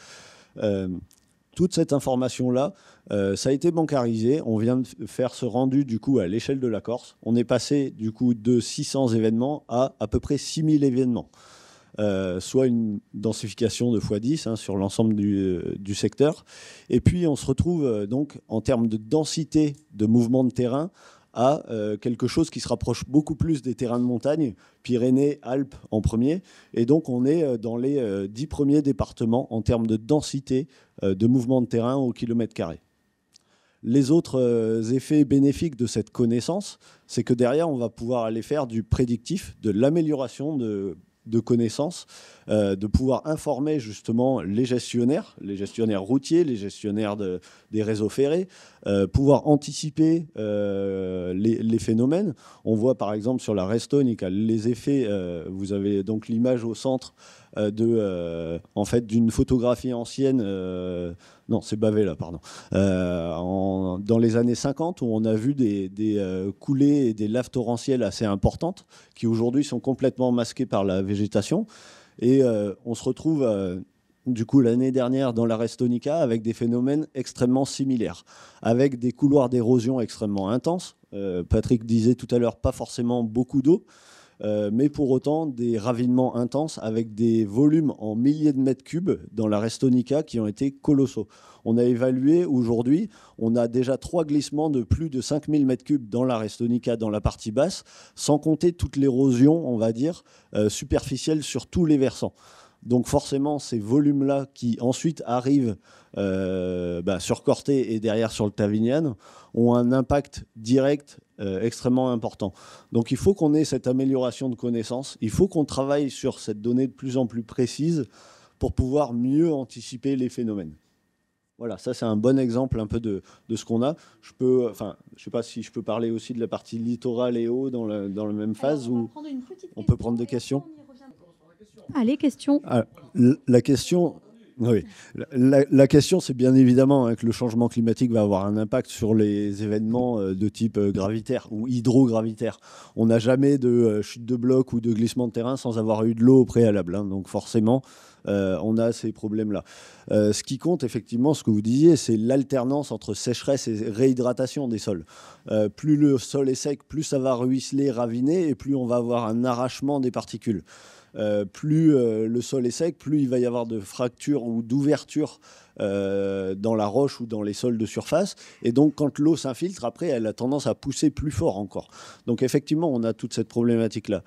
Toute cette information-là, ça a été bancarisé. On vient de faire ce rendu du coup à l'échelle de la Corse. On est passé du coup de 600 événements à peu près 6000 événements, soit une densification de x10 hein, sur l'ensemble du secteur. Et puis on se retrouve donc en termes de densité de mouvement de terrain à quelque chose qui se rapproche beaucoup plus des terrains de montagne, Pyrénées, Alpes en premier. Et donc on est dans les 10 premiers départements en termes de densité de mouvement de terrain au kilomètre carré. Les autres effets bénéfiques de cette connaissance, c'est que derrière, on va pouvoir aller faire du prédictif, de l'amélioration de connaissances, de pouvoir informer justement les gestionnaires routiers, les gestionnaires des réseaux ferrés, pouvoir anticiper les phénomènes. On voit par exemple sur la Restonica les effets, vous avez donc l'image au centre en fait, d'une photographie ancienne, non c'est Bavella, pardon, dans les années 50 où on a vu des coulées et des laves torrentielles assez importantes qui aujourd'hui sont complètement masquées par la végétation. Et on se retrouve du coup l'année dernière dans la Restonica avec des phénomènes extrêmement similaires, avec des couloirs d'érosion extrêmement intenses. Patrick disait tout à l'heure pas forcément beaucoup d'eau, mais pour autant des ravinements intenses avec des volumes en milliers de mètres cubes dans la Restonica qui ont été colossaux. On a évalué aujourd'hui, on a déjà 3 glissements de plus de 5000 mètres cubes dans la Restonica, dans la partie basse, sans compter toute l'érosion, on va dire, superficielle sur tous les versants. Donc forcément, ces volumes-là qui ensuite arrivent sur Corté et derrière sur le Tavignane ont un impact direct extrêmement important. Donc il faut qu'on ait cette amélioration de connaissances, il faut qu'on travaille sur cette donnée de plus en plus précise pour pouvoir mieux anticiper les phénomènes. Voilà, ça c'est un bon exemple un peu de ce qu'on a. Je ne sais pas si je peux parler aussi de la partie littorale et eau dans la même phase. Alors, on peut prendre des questions. Allez, question. La question, oui. La question, c'est bien évidemment que le changement climatique va avoir un impact sur les événements de type gravitaire ou hydrogravitaire. On n'a jamais de chute de bloc ou de glissement de terrain sans avoir eu de l'eau au préalable. Hein. Donc forcément, on a ces problèmes-là. Ce qui compte, effectivement, ce que vous disiez, c'est l'alternance entre sécheresse et réhydratation des sols. Plus le sol est sec, plus ça va ruisseler, raviner, et plus on va avoir un arrachement des particules. Plus le sol est sec, plus il va y avoir de fractures ou d'ouvertures dans la roche ou dans les sols de surface. Et donc, quand l'eau s'infiltre, après, elle a tendance à pousser plus fort encore. Donc, effectivement, on a toute cette problématique-là.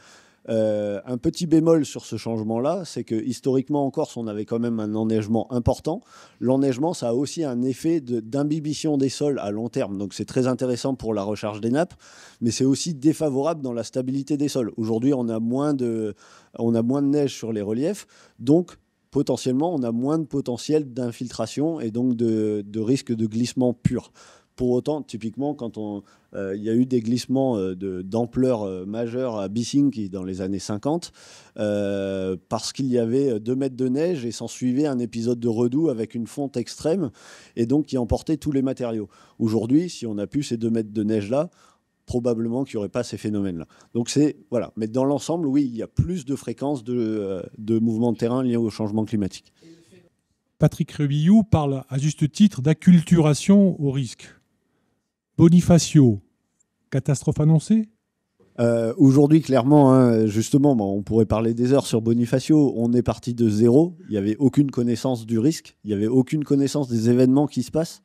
Un petit bémol sur ce changement-là, c'est que historiquement en Corse, on avait quand même un enneigement important. L'enneigement, ça a aussi un effet d'imbibition des sols à long terme. Donc c'est très intéressant pour la recharge des nappes, mais c'est aussi défavorable dans la stabilité des sols. Aujourd'hui, on a moins de neige sur les reliefs, donc potentiellement, on a moins de potentiel d'infiltration et donc de risque de glissement pur. Pour autant, typiquement, quand il y a eu des glissements d'ampleur majeure à Bissing dans les années 50, parce qu'il y avait 2 mètres de neige et s'en suivait un épisode de redoux avec une fonte extrême et donc qui emportait tous les matériaux. Aujourd'hui, si on a pu ces 2 mètres de neige-là, probablement qu'il n'y aurait pas ces phénomènes-là. Donc voilà. Mais dans l'ensemble, oui, il y a plus de fréquences de mouvements de terrain liés au changement climatique. Patrick Rebillou parle à juste titre d'acculturation au risque. Bonifacio, catastrophe annoncée? Aujourd'hui, clairement, hein, justement, on pourrait parler des heures sur Bonifacio. On est parti de zéro. Il n'y avait aucune connaissance du risque. Il n'y avait aucune connaissance des événements qui se passent.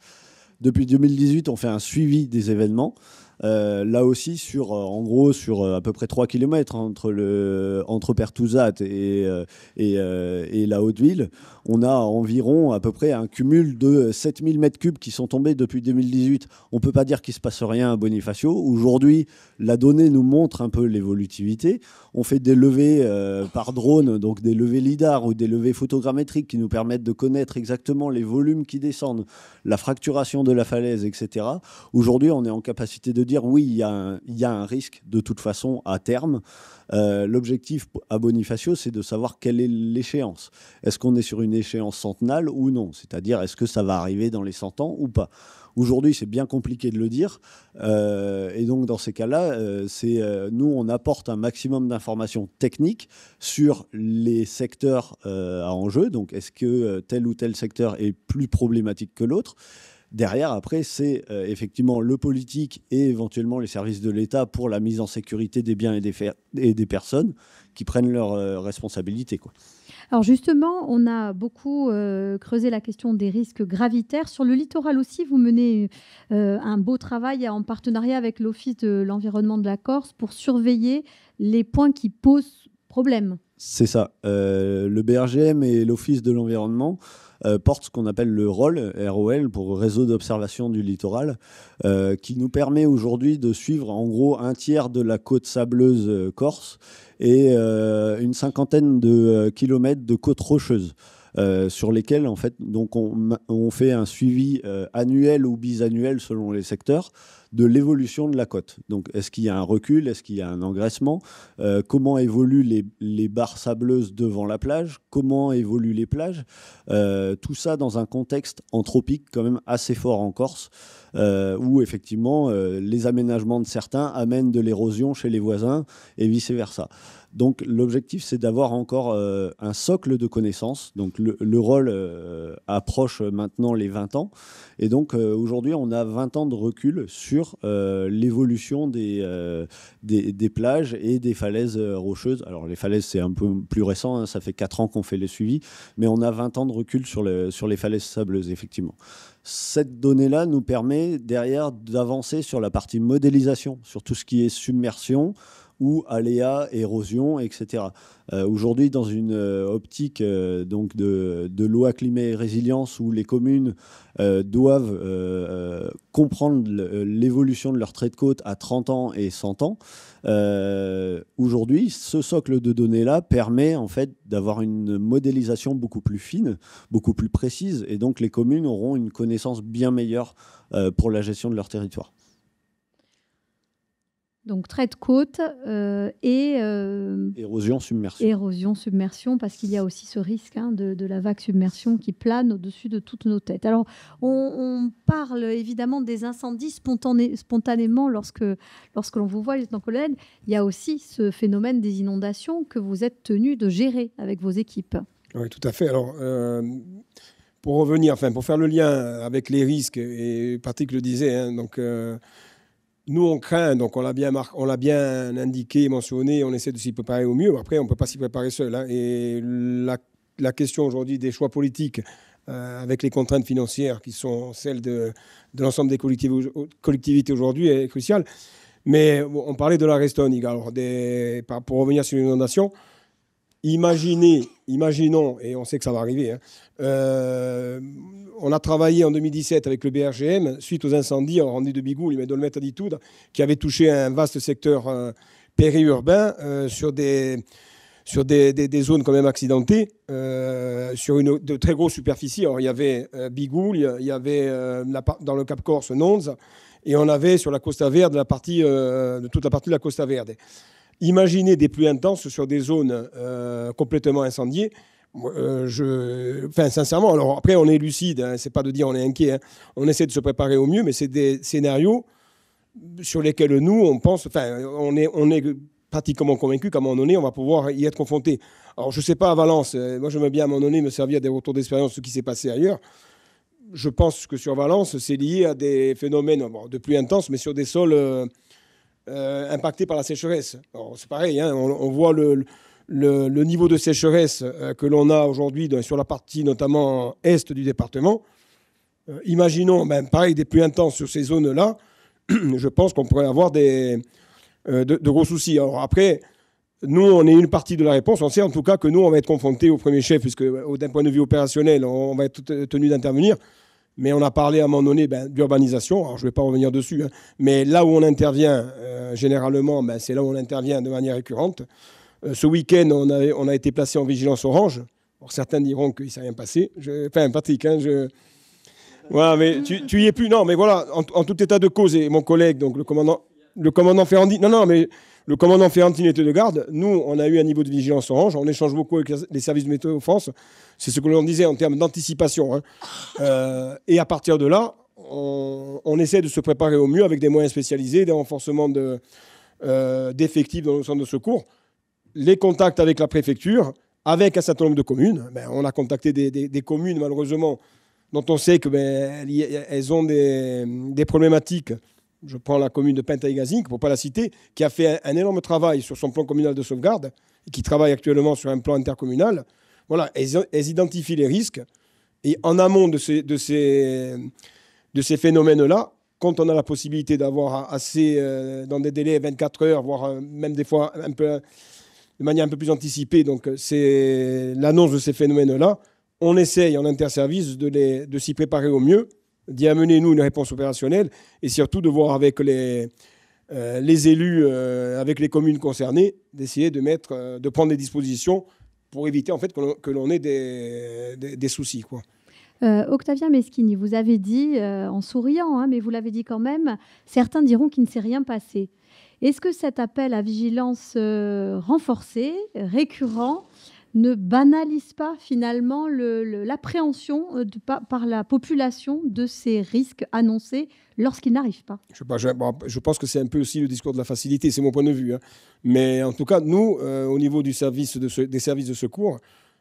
Depuis 2018, on fait un suivi des événements. Là aussi, en gros, sur à peu près 3 km entre Pertouzat et la Haute-Ville, on a environ à peu près un cumul de 7000 m3 qui sont tombés depuis 2018. On ne peut pas dire qu'il ne se passe rien à Bonifacio. Aujourd'hui, la donnée nous montre un peu l'évolutivité. On fait des levées par drone, donc des levées LIDAR ou des levées photogrammétriques qui nous permettent de connaître exactement les volumes qui descendent, la fracturation de la falaise, etc. Aujourd'hui, on est en capacité de dire oui, il y a un risque de toute façon à terme. L'objectif à Bonifacio, c'est de savoir quelle est l'échéance. Est-ce qu'on est sur une échéance centennale ou non? C'est-à-dire, est-ce que ça va arriver dans les 100 ans ou pas? Aujourd'hui, c'est bien compliqué de le dire. Et donc, dans ces cas-là, nous, on apporte un maximum d'informations techniques sur les secteurs à enjeu. Donc, est-ce que tel ou tel secteur est plus problématique que l'autre? Derrière, après, c'est effectivement le politique et éventuellement les services de l'État pour la mise en sécurité des biens et des personnes qui prennent leurs responsabilités, quoi. Alors justement, on a beaucoup creusé la question des risques gravitaires. Sur le littoral aussi, vous menez un beau travail en partenariat avec l'Office de l'environnement de la Corse pour surveiller les points qui posent problème. C'est ça. Le BRGM et l'Office de l'environnement portent ce qu'on appelle le ROL, ROL, pour Réseau d'observation du littoral, qui nous permet aujourd'hui de suivre en gros un tiers de la côte sableuse corse et une cinquantaine de kilomètres de côte rocheuse. Sur lesquels en fait, donc on fait un suivi annuel ou bisannuel selon les secteurs de l'évolution de la côte. Donc est-ce qu'il y a un recul, est-ce qu'il y a un engraissement, comment évoluent les barres sableuses devant la plage, comment évoluent les plages, tout ça dans un contexte anthropique quand même assez fort en Corse, où effectivement les aménagements de certains amènent de l'érosion chez les voisins et vice-versa. Donc l'objectif, c'est d'avoir encore un socle de connaissances. Donc le rôle approche maintenant les 20 ans. Et donc aujourd'hui, on a 20 ans de recul sur l'évolution des plages et des falaises rocheuses. Alors les falaises, c'est un peu plus récent, hein, ça fait 4 ans qu'on fait les suivis, mais on a 20 ans de recul sur les falaises sableuses, effectivement. Cette donnée-là nous permet derrière d'avancer sur la partie modélisation, sur tout ce qui est submersion, ou aléas, érosion, etc. Aujourd'hui, dans une optique donc de loi climat et résilience où les communes doivent comprendre l'évolution de leur trait de côte à 30 ans et 100 ans, aujourd'hui, ce socle de données-là permet en fait d'avoir une modélisation beaucoup plus fine, beaucoup plus précise, et donc les communes auront une connaissance bien meilleure pour la gestion de leur territoire. Donc trait de côte et érosion, submersion. Érosion, submersion, parce qu'il y a aussi ce risque de la vague submersion qui plane au-dessus de toutes nos têtes. Alors, on parle évidemment des incendies spontanément lorsque l'on vous voit, lieutenant-colonel. Il y a aussi ce phénomène des inondations que vous êtes tenu de gérer avec vos équipes. Oui, tout à fait. Alors, pour revenir, pour faire le lien avec les risques, et Patrick le disait, hein, donc... nous, on craint, donc on l'a bien indiqué, mentionné, on essaie de s'y préparer au mieux. Après, on ne peut pas s'y préparer seul, hein. Et la question aujourd'hui des choix politiques, avec les contraintes financières qui sont celles de l'ensemble des collectivités aujourd'hui, est cruciale. Mais on parlait de la Restonic. Alors, pour revenir sur l'inondation, imaginons, et on sait que ça va arriver, hein, on a travaillé en 2017 avec le BRGM suite aux incendies en rendez de Bigoul et Dolmet Aditude qui avaient touché un vaste secteur périurbain sur des zones quand même accidentées, sur de très grosses superficies. Alors, il y avait Bigoul, il y avait dans le Cap Corse Nonze, et on avait sur la Costa Verde toute la partie de la Costa Verde. Imaginez des pluies intenses sur des zones complètement incendiées. Sincèrement, alors après on est lucide, hein, c'est pas de dire on est inquiet, hein. On essaie de se préparer au mieux, mais c'est des scénarios sur lesquels nous on pense, on est pratiquement convaincu qu'à un moment donné, on va pouvoir y être confronté. Alors, je ne sais pas à Valence, moi j'aimerais bien à un moment donné me servir des retours d'expérience de ce qui s'est passé ailleurs. Je pense que sur Valence, c'est lié à des phénomènes de pluie intense, mais sur des sols impactés par la sécheresse. Alors, c'est pareil, hein, on voit le niveau de sécheresse que l'on a aujourd'hui sur la partie notamment est du département. Imaginons, pareil, des pluies intenses sur ces zones-là. Je pense qu'on pourrait avoir de gros soucis. Alors après, nous, on est une partie de la réponse. On sait en tout cas que nous, on va être confrontés au premier chef, puisque d'un point de vue opérationnel, on va être tenu d'intervenir. Mais on a parlé à un moment donné d'urbanisation. Alors je ne vais pas revenir dessus, hein, mais là où on intervient, généralement, c'est là où on intervient de manière récurrente. Ce week-end, on a été placé en vigilance orange. Alors, certains diront qu'il ne s'est rien passé. Enfin, Patrick, hein, voilà, mais tu y es plus. Non, mais voilà, en tout état de cause, et mon collègue, donc le commandant Ferrandi, mais le commandant Ferrandi était de garde. Nous, on a eu un niveau de vigilance orange. On échange beaucoup avec les services de Météo France. C'est ce que l'on disait en termes d'anticipation. Hein. Et à partir de là, on essaie de se préparer au mieux avec des moyens spécialisés, des renforcements d'effectifs dans le centre de secours, les contacts avec la préfecture, avec un certain nombre de communes. On a contacté des communes, malheureusement, dont on sait qu'elles ont des problématiques. Je prends la commune de Pintailles-Gazinc, pour ne pas la citer, qui a fait un énorme travail sur son plan communal de sauvegarde et qui travaille actuellement sur un plan intercommunal. Voilà, elles identifient les risques et en amont de ces phénomènes-là, quand on a la possibilité d'avoir assez, dans des délais 24 heures, voire même des fois de manière un peu plus anticipée, donc c'est l'annonce de ces phénomènes-là, on essaye en interservice de s'y préparer au mieux, d'y amener, nous, une réponse opérationnelle et surtout de voir avec les élus, avec les communes concernées, d'essayer de prendre des dispositions pour éviter en fait que l'on ait des soucis, quoi. Octavien Meschini, vous avez dit, en souriant, hein, mais vous l'avez dit quand même, certains diront qu'il ne s'est rien passé. Est-ce que cet appel à vigilance renforcée, récurrent, ne banalise pas finalement l'appréhension par la population de ces risques annoncés lorsqu'ils n'arrivent pas? Je pense que c'est un peu aussi le discours de la facilité, c'est mon point de vue. Hein. Mais en tout cas, nous, au niveau des services de secours,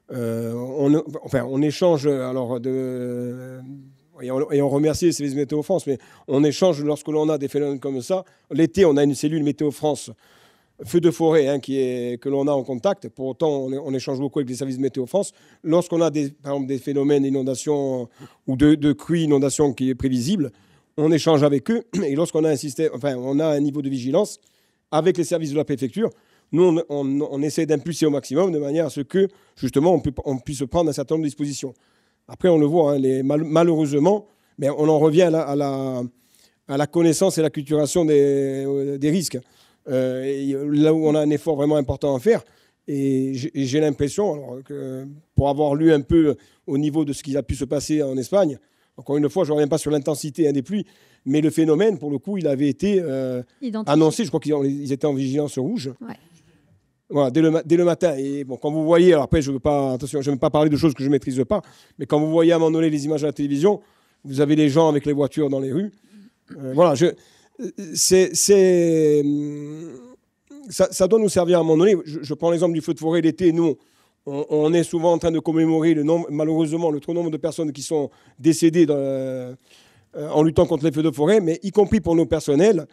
on échange et on remercie les services Météo France, mais on échange lorsque l'on a des phénomènes comme ça. L'été, on a une cellule Météo France feu de forêt que l'on a en contact. Pour autant, on échange beaucoup avec les services de Météo France. Lorsqu'on a par exemple des phénomènes d'inondation ou de crues inondation qui est prévisible, on échange avec eux. Et lorsqu'on a on a un niveau de vigilance avec les services de la préfecture, nous, on essaie d'impulser au maximum de manière à ce que, justement, on puisse prendre un certain nombre de dispositions. Après, on le voit, hein, malheureusement, mais on en revient à la connaissance et la culturation des risques. Là où on a un effort vraiment important à faire. Et j'ai l'impression, que pour avoir lu un peu au niveau de ce qui a pu se passer en Espagne, encore une fois, je ne reviens pas sur l'intensité des pluies, mais le phénomène, pour le coup, il avait été annoncé. Je crois qu'ils étaient en vigilance rouge. Ouais. Voilà, dès le matin. Et bon, quand vous voyez, alors après, je ne veux pas parler de choses que je ne maîtrise pas, mais quand vous voyez à un moment donné les images à la télévision, vous avez les gens avec les voitures dans les rues. Voilà, ça doit nous servir à un moment donné. Je prends l'exemple du feu de forêt l'été. Nous, on est souvent en train de commémorer malheureusement le trop nombre de personnes qui sont décédées en luttant contre les feux de forêt, mais y compris pour nos personnels.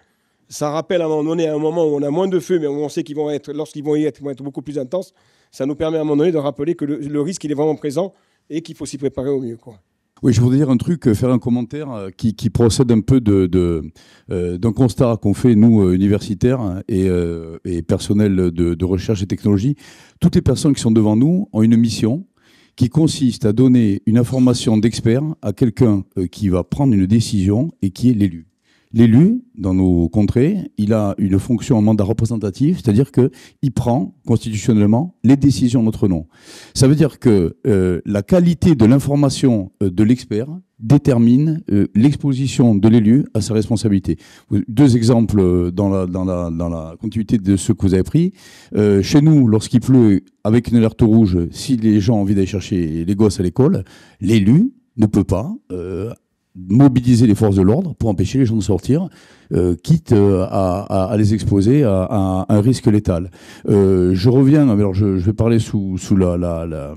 Ça rappelle à un moment donné, à un moment où on a moins de feux, mais où on sait qu'ils vont être, lorsqu'ils vont y être, ils vont être beaucoup plus intenses. Ça nous permet à un moment donné de rappeler que le risque, il est vraiment présent et qu'il faut s'y préparer au mieux, quoi. Oui, je voudrais dire un truc, faire un commentaire qui procède un peu d'un constat qu'on fait, nous, universitaires et personnels de recherche et technologie. Toutes les personnes qui sont devant nous ont une mission qui consiste à donner une information d'expert à quelqu'un qui va prendre une décision et qui est l'élu. L'élu, dans nos contrées, il a une fonction, un mandat représentatif, c'est-à-dire qu'il prend constitutionnellement les décisions en notre nom. Ça veut dire que la qualité de l'information de l'expert détermine l'exposition de l'élu à sa responsabilité. Deux exemples dans la continuité de ce que vous avez pris. Chez nous, lorsqu'il pleut, avec une alerte rouge, si les gens ont envie d'aller chercher les gosses à l'école, l'élu ne peut pas mobiliser les forces de l'ordre pour empêcher les gens de sortir, quitte à les exposer à un risque létal. Je reviens, alors je vais parler sous la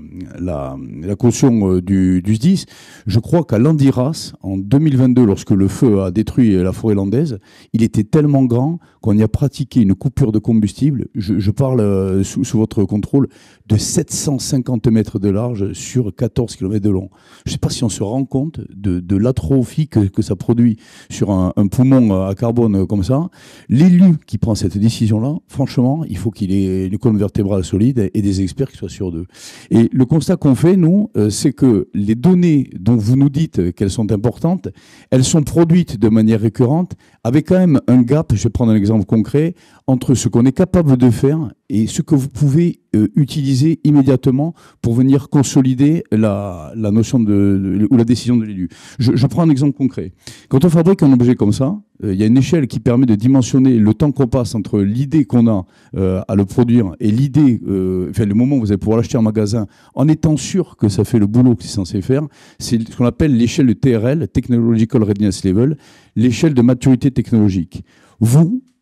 caution du SDIS. Je crois qu'à Landiras, en 2022, lorsque le feu a détruit la forêt landaise, il était tellement grand qu'on y a pratiqué une coupure de combustible. Je parle sous votre contrôle de 750 mètres de large sur 14 km de long. Je ne sais pas si on se rend compte de l'atrophie que ça produit sur un poumon à carbone comme ça. L'élu qui prend cette décision-là, franchement, il faut qu'il ait une colonne vertébrale solide et des experts qui soient sûrs d'eux. Et le constat qu'on fait, nous, c'est que les données dont vous nous dites qu'elles sont importantes, elles sont produites de manière récurrente avec quand même un gap, je vais prendre un exemple concret, entre ce qu'on est capable de faire et ce que vous pouvez utiliser immédiatement pour venir consolider la notion ou la décision de l'élu. Je prends un exemple concret. Quand on fabrique un objet comme ça, il y a une échelle qui permet de dimensionner le temps qu'on passe entre l'idée qu'on a à le produire et l'idée, le moment où vous allez pouvoir l'acheter en magasin, en étant sûr que ça fait le boulot que c'est censé faire. C'est ce qu'on appelle l'échelle de TRL, Technological Readiness Level, l'échelle de maturité technologique.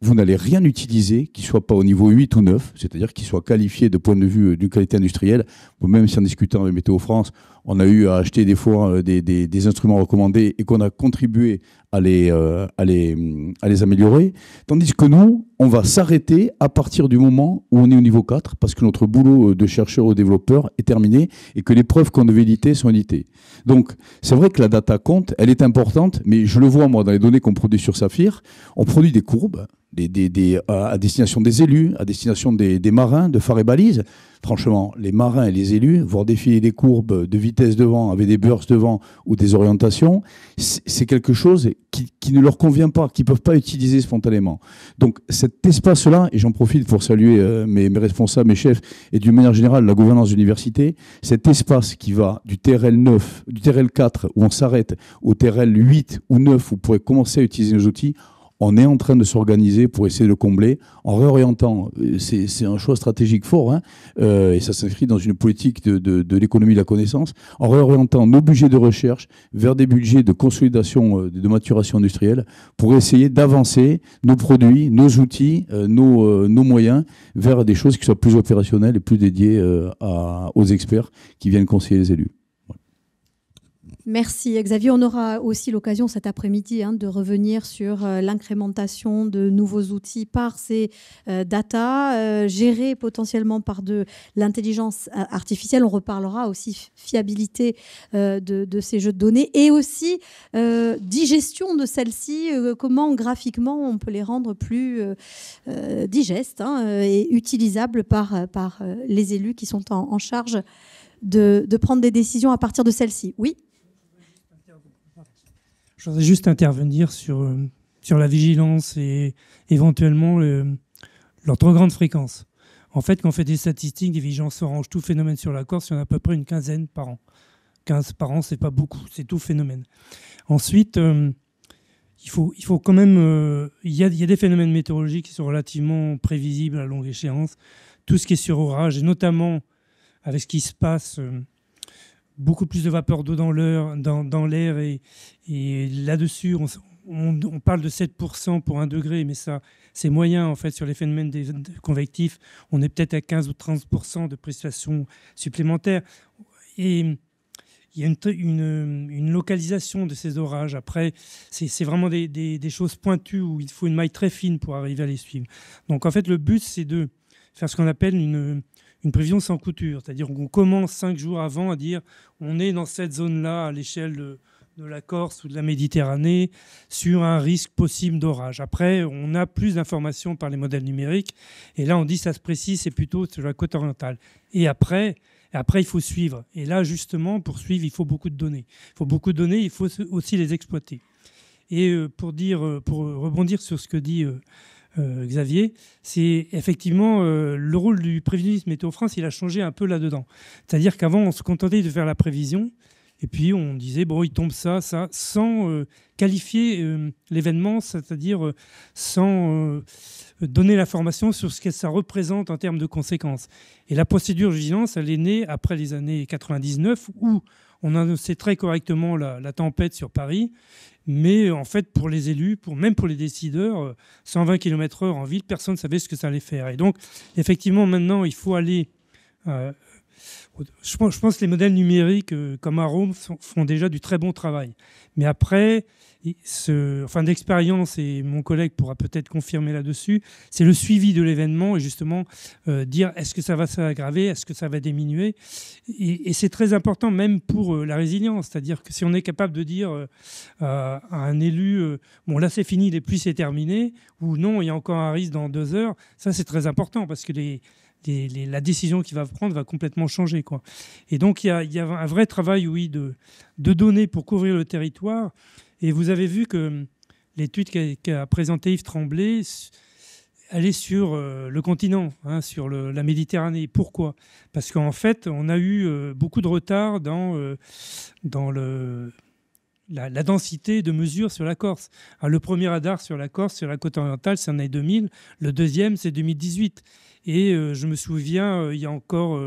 Vous n'allez rien utiliser qui ne soit pas au niveau 8 ou 9, c'est-à-dire qui soit qualifié de point de vue d'une qualité industrielle. Même si en discutant avec Météo France, on a eu à acheter des fois des instruments recommandés et qu'on a contribué à les améliorer. Tandis que nous, on va s'arrêter à partir du moment où on est au niveau 4, parce que notre boulot de chercheur ou développeur est terminé et que les preuves qu'on devait éditer sont éditées. Donc, c'est vrai que la data compte, elle est importante, mais je le vois, moi, dans les données qu'on produit sur Saphir, on produit des courbes à destination des élus, à destination des marins, de phares et balises. Franchement, les marins et les élus, voir défiler des courbes de vitesse de vent avec des bursts de vent ou des orientations, c'est quelque chose qui ne leur convient pas, qu'ils ne peuvent pas utiliser spontanément. Donc cet espace-là, et j'en profite pour saluer mes responsables, mes chefs, et d'une manière générale la gouvernance d'université, cet espace qui va du TRL 9, du TRL 4 où on s'arrête, au TRL 8 ou 9 où on pourrait commencer à utiliser nos outils, on est en train de s'organiser pour essayer de le combler en réorientant. C'est un choix stratégique fort, hein, et ça s'inscrit dans une politique de l'économie de la connaissance, en réorientant nos budgets de recherche vers des budgets de consolidation, de maturation industrielle, pour essayer d'avancer nos produits, nos outils, nos moyens vers des choses qui soient plus opérationnelles et plus dédiées aux experts qui viennent conseiller les élus. Merci Xavier. On aura aussi l'occasion cet après-midi de revenir sur l'incrémentation de nouveaux outils par ces data, gérés potentiellement par de l'intelligence artificielle. On reparlera aussi fiabilité de ces jeux de données et aussi digestion de celles-ci, comment graphiquement on peut les rendre plus digestes et utilisables par les élus qui sont en charge de prendre des décisions à partir de celles-ci. Oui. Je voudrais juste intervenir sur la vigilance et éventuellement leur trop grande fréquence. En fait, quand on fait des statistiques, des vigilances orange, tout phénomène sur la Corse, il y en a à peu près une quinzaine par an. 15 par an, c'est pas beaucoup, c'est tout phénomène. Ensuite, il faut quand même... Il y a des phénomènes météorologiques qui sont relativement prévisibles à longue échéance. Tout ce qui est sur orage, et notamment avec ce qui se passe... beaucoup plus de vapeur d'eau dans l'air et là-dessus, on parle de 7% pour 1 degré, mais ça, c'est moyen en fait sur les phénomènes convectifs. On est peut-être à 15 ou 30% de précipitations supplémentaires. Et il y a une localisation de ces orages. Après, c'est vraiment des choses pointues où il faut une maille très fine pour arriver à les suivre. Donc en fait, le but, c'est de faire ce qu'on appelle une prévision sans couture, c'est-à-dire qu'on commence 5 jours avant à dire on est dans cette zone-là à l'échelle de la Corse ou de la Méditerranée sur un risque possible d'orage. Après, on a plus d'informations par les modèles numériques et là on dit ça se précise, c'est plutôt sur la côte orientale. Et après, il faut suivre. Et là justement, pour suivre, il faut beaucoup de données. Il faut aussi les exploiter. Et pour rebondir sur ce que dit... Xavier, c'est effectivement le rôle du prévisionnisme Météo France, il a changé un peu là-dedans. C'est-à-dire qu'avant, on se contentait de faire la prévision et puis on disait, bon, il tombe ça, sans qualifier l'événement, c'est-à-dire sans donner l'information sur ce que ça représente en termes de conséquences. Et la procédure de vigilance, elle est née après les années 99, où on annonçait très correctement la tempête sur Paris, mais en fait, pour les élus, même pour les décideurs, 120 km/h en ville, personne ne savait ce que ça allait faire. Et donc, effectivement, maintenant, il faut aller... je pense que les modèles numériques comme Arome font déjà du très bon travail. Mais après, d'expérience, et mon collègue pourra peut-être confirmer là-dessus, c'est le suivi de l'événement et justement dire est-ce que ça va s'aggraver, est-ce que ça va diminuer. Et c'est très important même pour la résilience. C'est-à-dire que si on est capable de dire à un élu bon là c'est fini, les pluies c'est terminé, ou non, il y a encore un risque dans 2 heures, ça c'est très important parce que la décision qu'il va prendre va complètement changer, quoi. Et donc, il y a un vrai travail, oui, de données pour couvrir le territoire. Et vous avez vu que l'étude qu'a présentée Yves Tremblay, elle est sur le continent, hein, sur la Méditerranée. Pourquoi ? Parce qu'en fait, on a eu beaucoup de retard dans la densité de mesures sur la Corse. Alors, le premier radar sur la Corse, sur la côte orientale, c'est en année 2000. Le deuxième, c'est 2018. Et je me souviens, il y a encore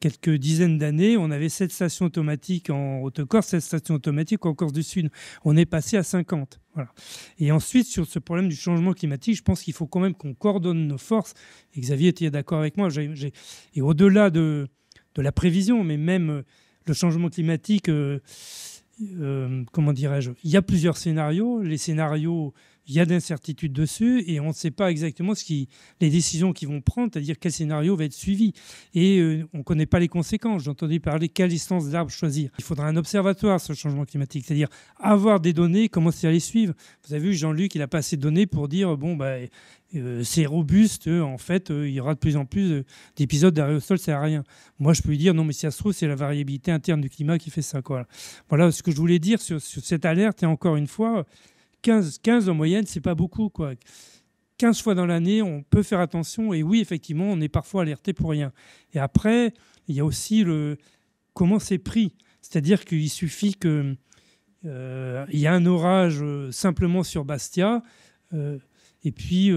quelques dizaines d'années, on avait 7 stations automatiques en Haute-Corse, 7 stations automatiques en Corse du Sud. On est passé à 50. Voilà. Et ensuite, sur ce problème du changement climatique, je pense qu'il faut quand même qu'on coordonne nos forces. Et Xavier était d'accord avec moi. Et au-delà de la prévision, mais même le changement climatique... comment dirais-je, il y a plusieurs scénarios. Les scénarios, il y a d'incertitudes dessus et on ne sait pas exactement les décisions qu'ils vont prendre, c'est-à-dire quel scénario va être suivi. Et on ne connaît pas les conséquences. J'ai entendu parler quelle distance d'arbres choisir. Il faudra un observatoire sur le changement climatique, c'est-à-dire avoir des données, commencer à les suivre. Vous avez vu, Jean-Luc, il n'a pas assez de données pour dire c'est robuste, en fait, il y aura de plus en plus d'épisodes d'aérosols, ça sert à rien. Moi, je peux lui dire, non, mais si ça se trouve, c'est la variabilité interne du climat qui fait ça, quoi. Voilà ce que je voulais dire sur cette alerte. Et encore une fois, 15 en moyenne, c'est pas beaucoup, quoi. 15 fois dans l'année, on peut faire attention. Et oui, effectivement, on est parfois alerté pour rien. Et après, il y a aussi comment c'est pris. C'est-à-dire qu'il suffit qu'il y a un orage simplement sur Bastia, et puis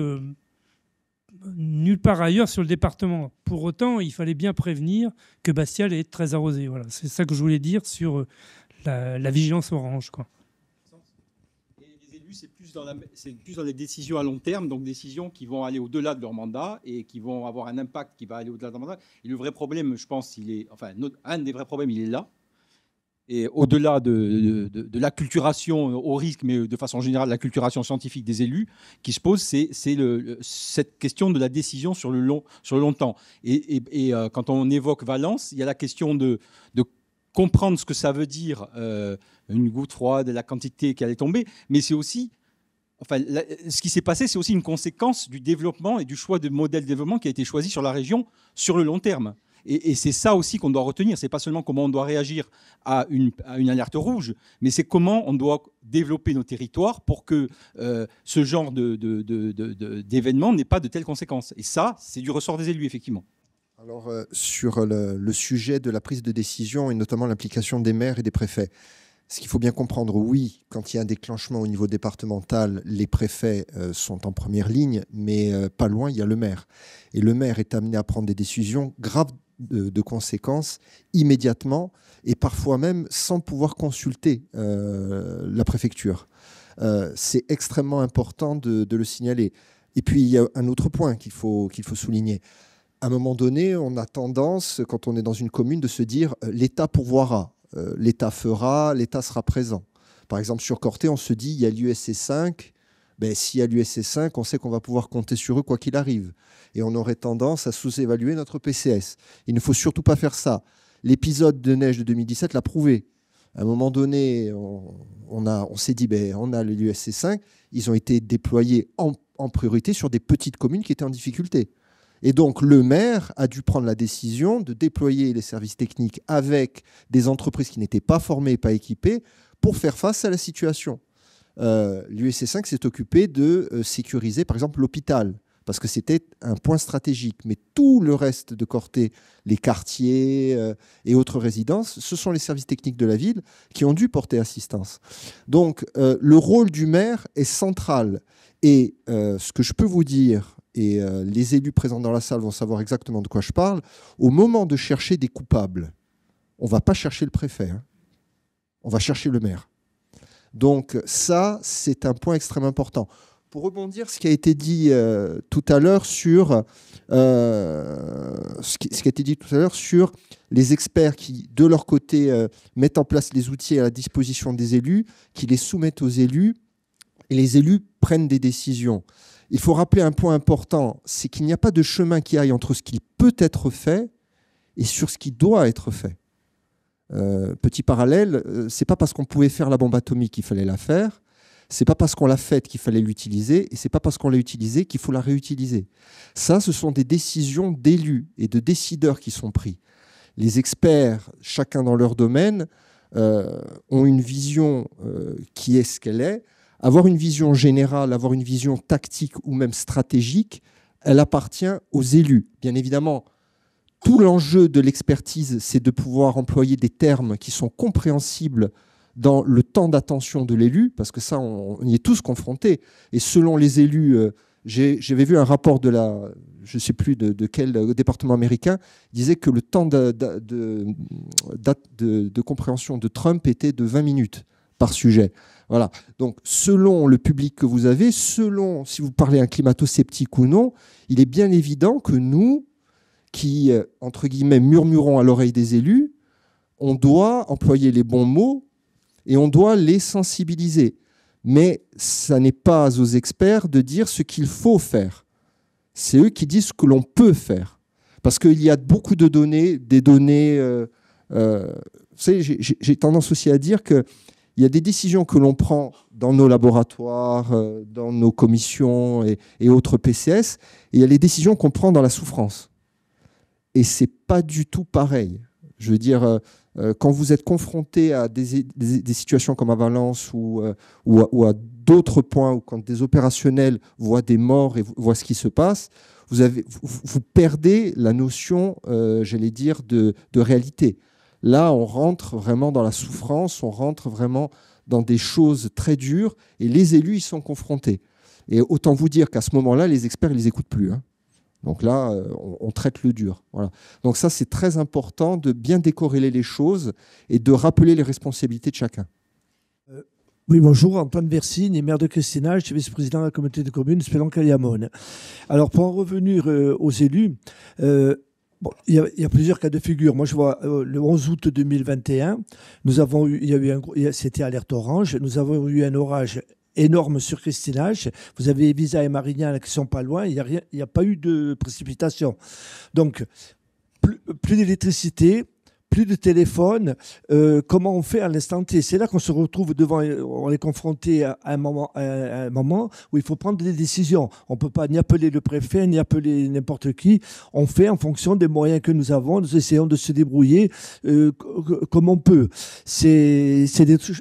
nulle part ailleurs sur le département. Pour autant, il fallait bien prévenir que Bastia allait être très arrosé. Voilà, c'est ça que je voulais dire sur la vigilance orange, quoi. Et les élus, c'est plus dans les décisions à long terme, donc décisions qui vont aller au-delà de leur mandat et qui vont avoir un impact qui va aller au-delà de leur mandat. Et le vrai problème, je pense, un des vrais problèmes, il est là. Et au-delà de l'acculturation au risque, mais de façon générale, l'acculturation scientifique des élus qui se pose, c'est cette question de la décision sur le long temps. Et quand on évoque Valence, il y a la question de comprendre ce que ça veut dire, une goutte froide, la quantité qui allait tomber, mais c'est aussi... ce qui s'est passé, c'est aussi une conséquence du développement et du choix de modèle de développement qui a été choisi sur la région sur le long terme. Et c'est ça aussi qu'on doit retenir. C'est pas seulement comment on doit réagir à une alerte rouge, mais c'est comment on doit développer nos territoires pour que ce genre d'événement n'ait pas de telles conséquences. Et ça, c'est du ressort des élus, effectivement. Alors, sur le sujet de la prise de décision et notamment l'implication des maires et des préfets, ce qu'il faut bien comprendre, oui, quand il y a un déclenchement au niveau départemental, les préfets sont en première ligne, mais pas loin, il y a le maire. Et le maire est amené à prendre des décisions graves de conséquences immédiatement et parfois même sans pouvoir consulter la préfecture. C'est extrêmement important de le signaler. Et puis, il y a un autre point qu'il faut souligner. À un moment donné, on a tendance, quand on est dans une commune, de se dire « l'État pourvoira ». L'État fera, l'État sera présent. Par exemple, sur Corté, on se dit, il y a l'USC 5. S'il y a l'USC 5, on sait qu'on va pouvoir compter sur eux quoi qu'il arrive. Et on aurait tendance à sous-évaluer notre PCS. Il ne faut surtout pas faire ça. L'épisode de neige de 2017 l'a prouvé. À un moment donné, on s'est dit, on a l'USC 5. Ils ont été déployés en priorité sur des petites communes qui étaient en difficulté. Et donc, le maire a dû prendre la décision de déployer les services techniques avec des entreprises qui n'étaient pas formées, pas équipées, pour faire face à la situation. L'USC 5 s'est occupé de sécuriser, par exemple, l'hôpital, parce que c'était un point stratégique. Mais tout le reste de Corté, les quartiers et autres résidences, ce sont les services techniques de la ville qui ont dû porter assistance. Donc, le rôle du maire est central. Et ce que je peux vous dire, et les élus présents dans la salle vont savoir exactement de quoi je parle, au moment de chercher des coupables, on ne va pas chercher le préfet, hein. On va chercher le maire. Donc ça, c'est un point extrêmement important. Pour rebondir ce qui a été dit tout à l'heure sur les experts qui, de leur côté, mettent en place les outils à la disposition des élus, qui les soumettent aux élus, et les élus prennent des décisions. Il faut rappeler un point important, c'est qu'il n'y a pas de chemin qui aille entre ce qui peut être fait et sur ce qui doit être fait. Petit parallèle, c'est pas parce qu'on pouvait faire la bombe atomique qu'il fallait la faire, c'est pas parce qu'on l'a faite qu'il fallait l'utiliser, et c'est pas parce qu'on l'a utilisée qu'il faut la réutiliser. Ça, ce sont des décisions d'élus et de décideurs qui sont prises. Les experts, chacun dans leur domaine, ont une vision qui est ce qu'elle est. Avoir une vision générale, avoir une vision tactique ou même stratégique, elle appartient aux élus. Bien évidemment, tout l'enjeu de l'expertise, c'est de pouvoir employer des termes qui sont compréhensibles dans le temps d'attention de l'élu, parce que ça, on y est tous confrontés. Et selon les élus, j'avais vu un rapport de je ne sais plus de quel département américain, disait que le temps de compréhension de Trump était de 20 minutes par sujet. Voilà. Donc, selon le public que vous avez, selon si vous parlez un climato-sceptique ou non, il est bien évident que nous, qui, entre guillemets, murmurons à l'oreille des élus, on doit employer les bons mots et on doit les sensibiliser. Mais ça n'est pas aux experts de dire ce qu'il faut faire. C'est eux qui disent ce que l'on peut faire. Parce qu'il y a beaucoup de données, des données... vous savez, j'ai tendance aussi à dire qu'il y a des décisions que l'on prend dans nos laboratoires, dans nos commissions et autres PCS, et il y a les décisions qu'on prend dans la souffrance. Et ce n'est pas du tout pareil. Je veux dire, quand vous êtes confronté à des situations comme à Valence ou à d'autres points, où quand des opérationnels voient des morts et voient ce qui se passe, vous perdez la notion, j'allais dire, de réalité. Là, on rentre vraiment dans la souffrance, on rentre vraiment dans des choses très dures, et les élus y sont confrontés. Et autant vous dire qu'à ce moment-là, les experts, ils ne les écoutent plus, hein. Donc là, on traite le dur. Voilà. Donc ça, c'est très important de bien décorréler les choses et de rappeler les responsabilités de chacun. Oui, bonjour, Antoine Versigne, maire de Cristina, je suis vice-président de la communauté de communes Spelonca-Liamone. Alors, pour en revenir aux élus, il y a plusieurs cas de figure. Moi, je vois le 11 août 2021, c'était alerte orange, nous avons eu un orage énorme sur Christinage. Vous avez Evisa et Marignane qui ne sont pas loin. Il n'y a pas eu de précipitation. Donc, plus d'électricité, plus de téléphone. Comment on fait à l'instant T? C'est là qu'on se retrouve devant, on est confronté à un moment où il faut prendre des décisions. On ne peut pas ni appeler le préfet, ni appeler n'importe qui. On fait en fonction des moyens que nous avons. Nous essayons de se débrouiller comme on peut.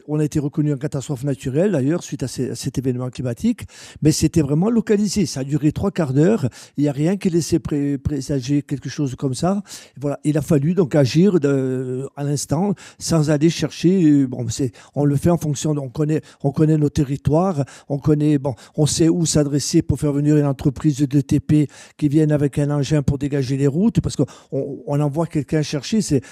On a été reconnu en catastrophe naturelle, d'ailleurs, suite à cet événement climatique, mais c'était vraiment localisé. Ça a duré 3 quarts d'heure. Il n'y a rien qui laissait présager quelque chose comme ça. Voilà. Il a fallu donc agir à l'instant, sans aller chercher. On le fait en fonction. On connaît nos territoires, on sait où s'adresser pour faire venir une entreprise de TP qui vienne avec un engin pour dégager les routes, parce qu'on envoie quelqu'un chercher. C'est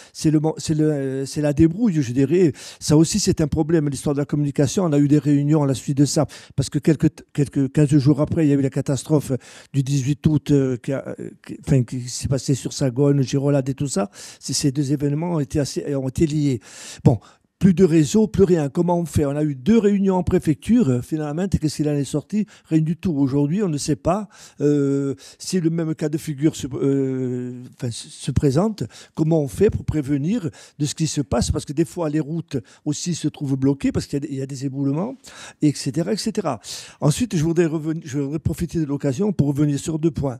la débrouille, je dirais. Ça aussi, c'est un problème. L'histoire de la communication, on a eu des réunions à la suite de ça, parce que quelques 15 jours après, il y a eu la catastrophe du 18 août qui s'est passée sur Sagone, Girolade et tout ça. Ces deux événements ont été liés. Bon, plus de réseau, plus rien. Comment on fait? On a eu 2 réunions en préfecture. Finalement, qu'est-ce qu'il en est sorti? Rien du tout. Aujourd'hui, on ne sait pas si le même cas de figure se présente. Comment on fait pour prévenir de ce qui se passe? Parce que des fois, les routes aussi se trouvent bloquées parce qu'il y a des éboulements, etc., etc. Ensuite, je voudrais profiter de l'occasion pour revenir sur 2 points.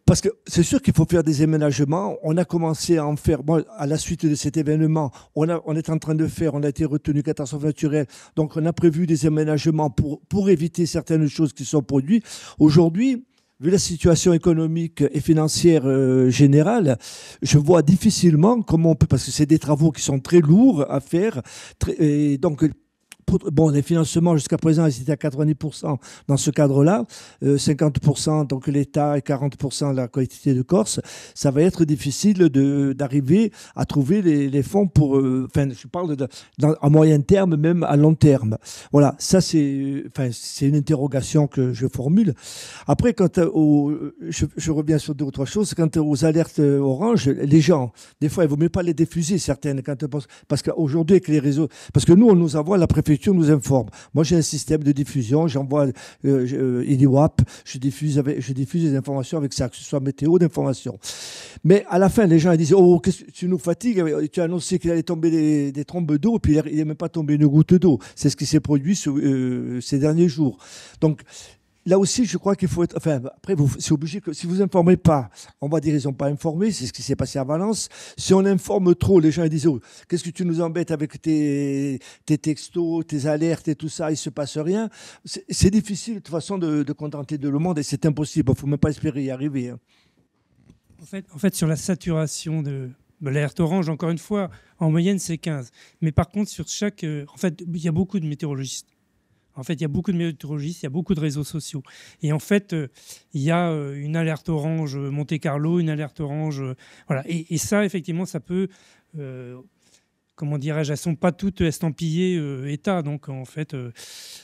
Parce que c'est sûr qu'il faut faire des aménagements. On a commencé à en faire, à la suite de cet événement, on est en train de faire, on a été retenu catastrophe naturelle, donc on a prévu des aménagements pour éviter certaines choses qui sont produites. Aujourd'hui, vu la situation économique et financière générale, je vois difficilement comment on peut, parce que c'est des travaux qui sont très lourds à faire, et donc bon, les financements jusqu'à présent, ils étaient à 90% dans ce cadre-là, 50% donc l'État et 40% la collectivité de Corse. Ça va être difficile d'arriver à trouver les fonds pour, enfin, je parle à moyen terme, même à long terme. Voilà, ça c'est une interrogation que je formule. Après, je reviens sur deux ou trois choses. Quant aux alertes orange, les gens, des fois, il vaut mieux pas les diffuser, certaines, parce qu'aujourd'hui, avec les réseaux, parce que nous, on nous envoie la préfecture nous informe. Moi, j'ai un système de diffusion, j'envoie IDIWAP, je diffuse les informations avec ça, que ce soit météo d'information. Mais à la fin, les gens ils disent « Oh, tu nous fatigues, tu as annoncé qu'il allait tomber des trombes d'eau, et puis il n'est même pas tombé une goutte d'eau. » C'est ce qui s'est produit ces derniers jours. Donc, là aussi, je crois qu'il faut être... Enfin, après, c'est obligé que si vous informez pas, on va dire qu'ils n'ont pas informé, c'est ce qui s'est passé à Valence. Si on informe trop, les gens ils disent oh, « Qu'est-ce que tu nous embêtes avec tes textos, tes alertes et tout ça, il ne se passe rien. » C'est difficile de toute façon de contenter de le monde et c'est impossible. Il ne faut même pas espérer y arriver. Hein. En fait, sur la saturation de l'alerte orange, encore une fois, en moyenne, c'est 15. Mais par contre, sur chaque... en fait, il y a beaucoup de météorologistes. En fait, il y a beaucoup de météorologistes, il y a beaucoup de réseaux sociaux. Et en fait, il y a une alerte orange Monte-Carlo, une alerte orange... voilà. Et ça, effectivement, ça peut... comment dirais-je, elles ne sont pas toutes estampillées État. Donc, en fait,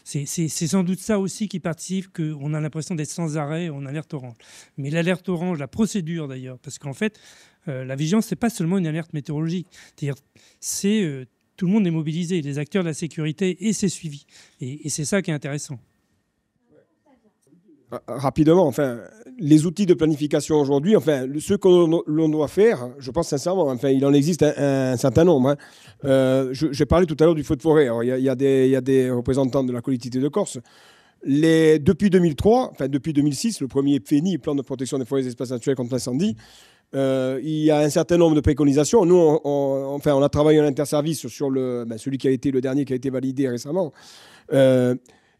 c'est sans doute ça aussi qui participe qu'on a l'impression d'être sans arrêt en alerte orange. Mais l'alerte orange, la procédure d'ailleurs, parce qu'en fait, la vigilance, ce n'est pas seulement une alerte météorologique. C'est-à-dire, c'est... tout le monde est mobilisé, les acteurs de la sécurité, et c'est suivi. Et c'est ça qui est intéressant. Rapidement, enfin, les outils de planification aujourd'hui, enfin, ce que l'on doit faire, je pense sincèrement, enfin, il en existe un certain nombre. Hein. J'ai parlé tout à l'heure du feu de forêt. Alors, il y a des représentants de la collectivité de Corse. Depuis 2003, enfin depuis 2006, le premier PNI, plan de protection des forêts et des espaces naturels contre l'incendie, il y a un certain nombre de préconisations. Nous, on a travaillé en interservice sur celui qui a été le dernier qui a été validé récemment.